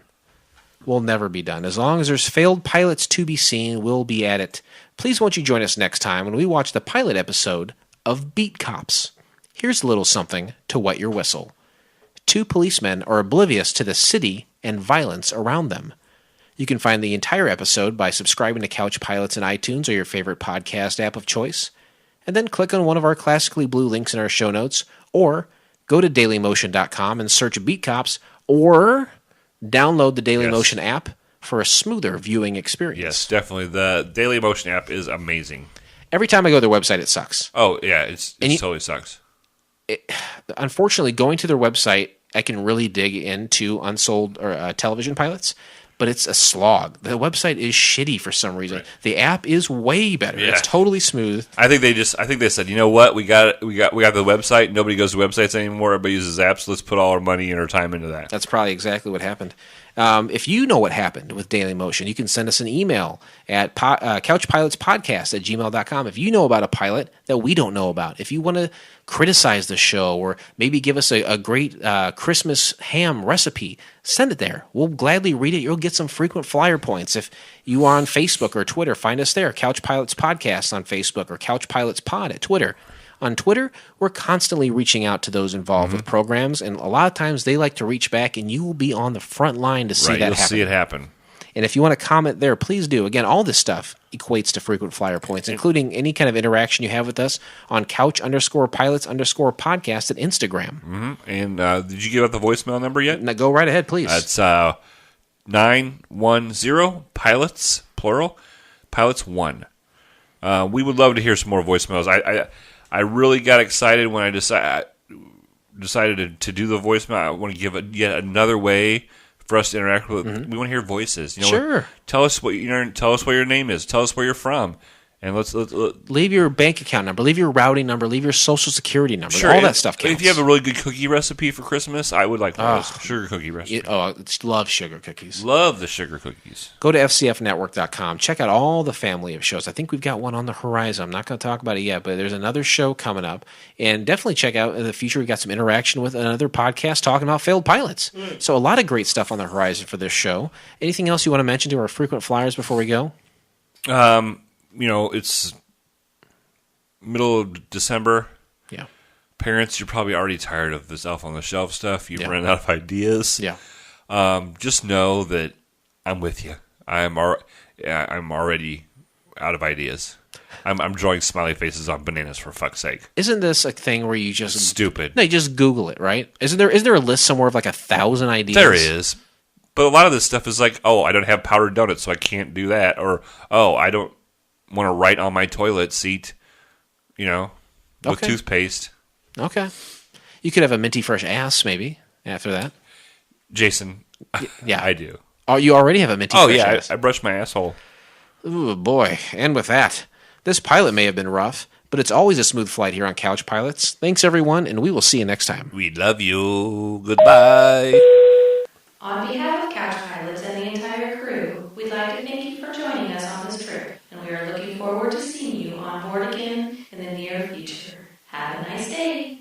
We'll never be done. As long as there's failed pilots to be seen, we'll be at it. Please won't you join us next time when we watch the pilot episode of Beat Cops. Here's a little something to wet your whistle. 2 policemen are oblivious to the city and violence around them. You can find the entire episode by subscribing to Couch Pilots in iTunes or your favorite podcast app of choice, and then click on one of our classically blue links in our show notes, or go to dailymotion.com and search Beat Cops, or download the Dailymotion app for a smoother viewing experience. Yes, definitely. The Dailymotion app is amazing. Every time I go to their website, it sucks. Oh, yeah, it totally sucks. Unfortunately, going to their website, I can really dig into unsold or television pilots, but it's a slog. The website is shitty for some reason. Right. The app is way better. Yeah. It's totally smooth. I think they said, you know what, we got the website. Nobody goes to websites anymore. Everybody uses apps. Let's put all our money and our time into that. That's probably exactly what happened. If you know what happened with Dailymotion, you can send us an email at couchpilotspodcast@gmail.com. If you know about a pilot that we don't know about, if you want to criticize the show or maybe give us a great Christmas ham recipe, send it there. We'll gladly read it. You'll get some frequent flyer points. If you are on Facebook or Twitter, find us there. Couch Pilots Podcast on Facebook or Couch Pilots Pod at Twitter. On Twitter, we're constantly reaching out to those involved with programs, and a lot of times they like to reach back, and you will be on the front line to see that happen. You'll see it happen. And if you want to comment there, please do. Again, all this stuff equates to frequent flyer points, including any kind of interaction you have with us on couch_pilots_podcast at Instagram. Mm-hmm. And did you give out the voicemail number yet? Now, go right ahead, please. That's 910 plural, pilots 1. We would love to hear some more voicemails. I really got excited when I decided to do the voicemail. I want to give yet another way for us to interact with. We want to hear voices. Sure. Tell us what your name is. Tell us where you're from, And let's leave your bank account number, leave your routing number, leave your social security number. Sure, all that stuff counts. If you have a really good cookie recipe for Christmas, I would like those sugar cookie recipe. Love sugar cookies. Love the sugar cookies. Go to fcfnetwork.com. Check out all the family of shows. I think we've got one on the horizon. I'm not going to talk about it yet, but there's another show coming up. And definitely check out in the future. We've got some interaction with another podcast talking about failed pilots. So a lot of great stuff on the horizon for this show. Anything else you want to mention to our frequent flyers before we go? It's middle of December. Yeah. Parents, you're probably already tired of this Elf on the Shelf stuff. You've run out of ideas. Yeah. Just know that I'm with you. I'm already out of ideas. I'm drawing smiley faces on bananas for fuck's sake. Isn't this a thing where you just stupid? No, you just Google it, right? Is there a list somewhere of like 1,000 ideas? There is, but a lot of this stuff is like, I don't have powdered donuts, so I can't do that, or I don't want to write on my toilet seat, with toothpaste. Okay, you could have a minty fresh ass maybe after that. Jason, yeah, I do. Oh, you already have a minty fresh ass? I brush my asshole. Ooh, boy. And with that, this pilot may have been rough, but it's always a smooth flight here on Couch Pilots. Thanks, everyone, and we will see you next time. We love you. Goodbye. On behalf of Couch Pilots and the entire crew, we'd like to thank you for joining us on this trip, and we are looking forward to seeing you on board again in the near future. Have a nice day.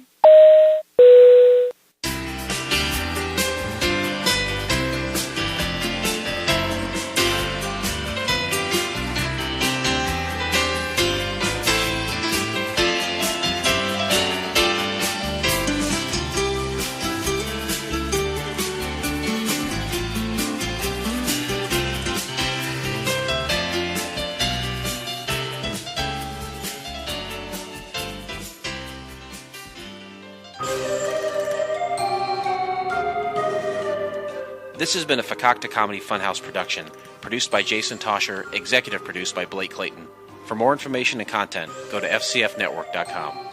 This has been a Fakakta Comedy Funhouse production, produced by Jason Tosher, executive produced by Blake Clayton. For more information and content, go to fcfnetwork.com.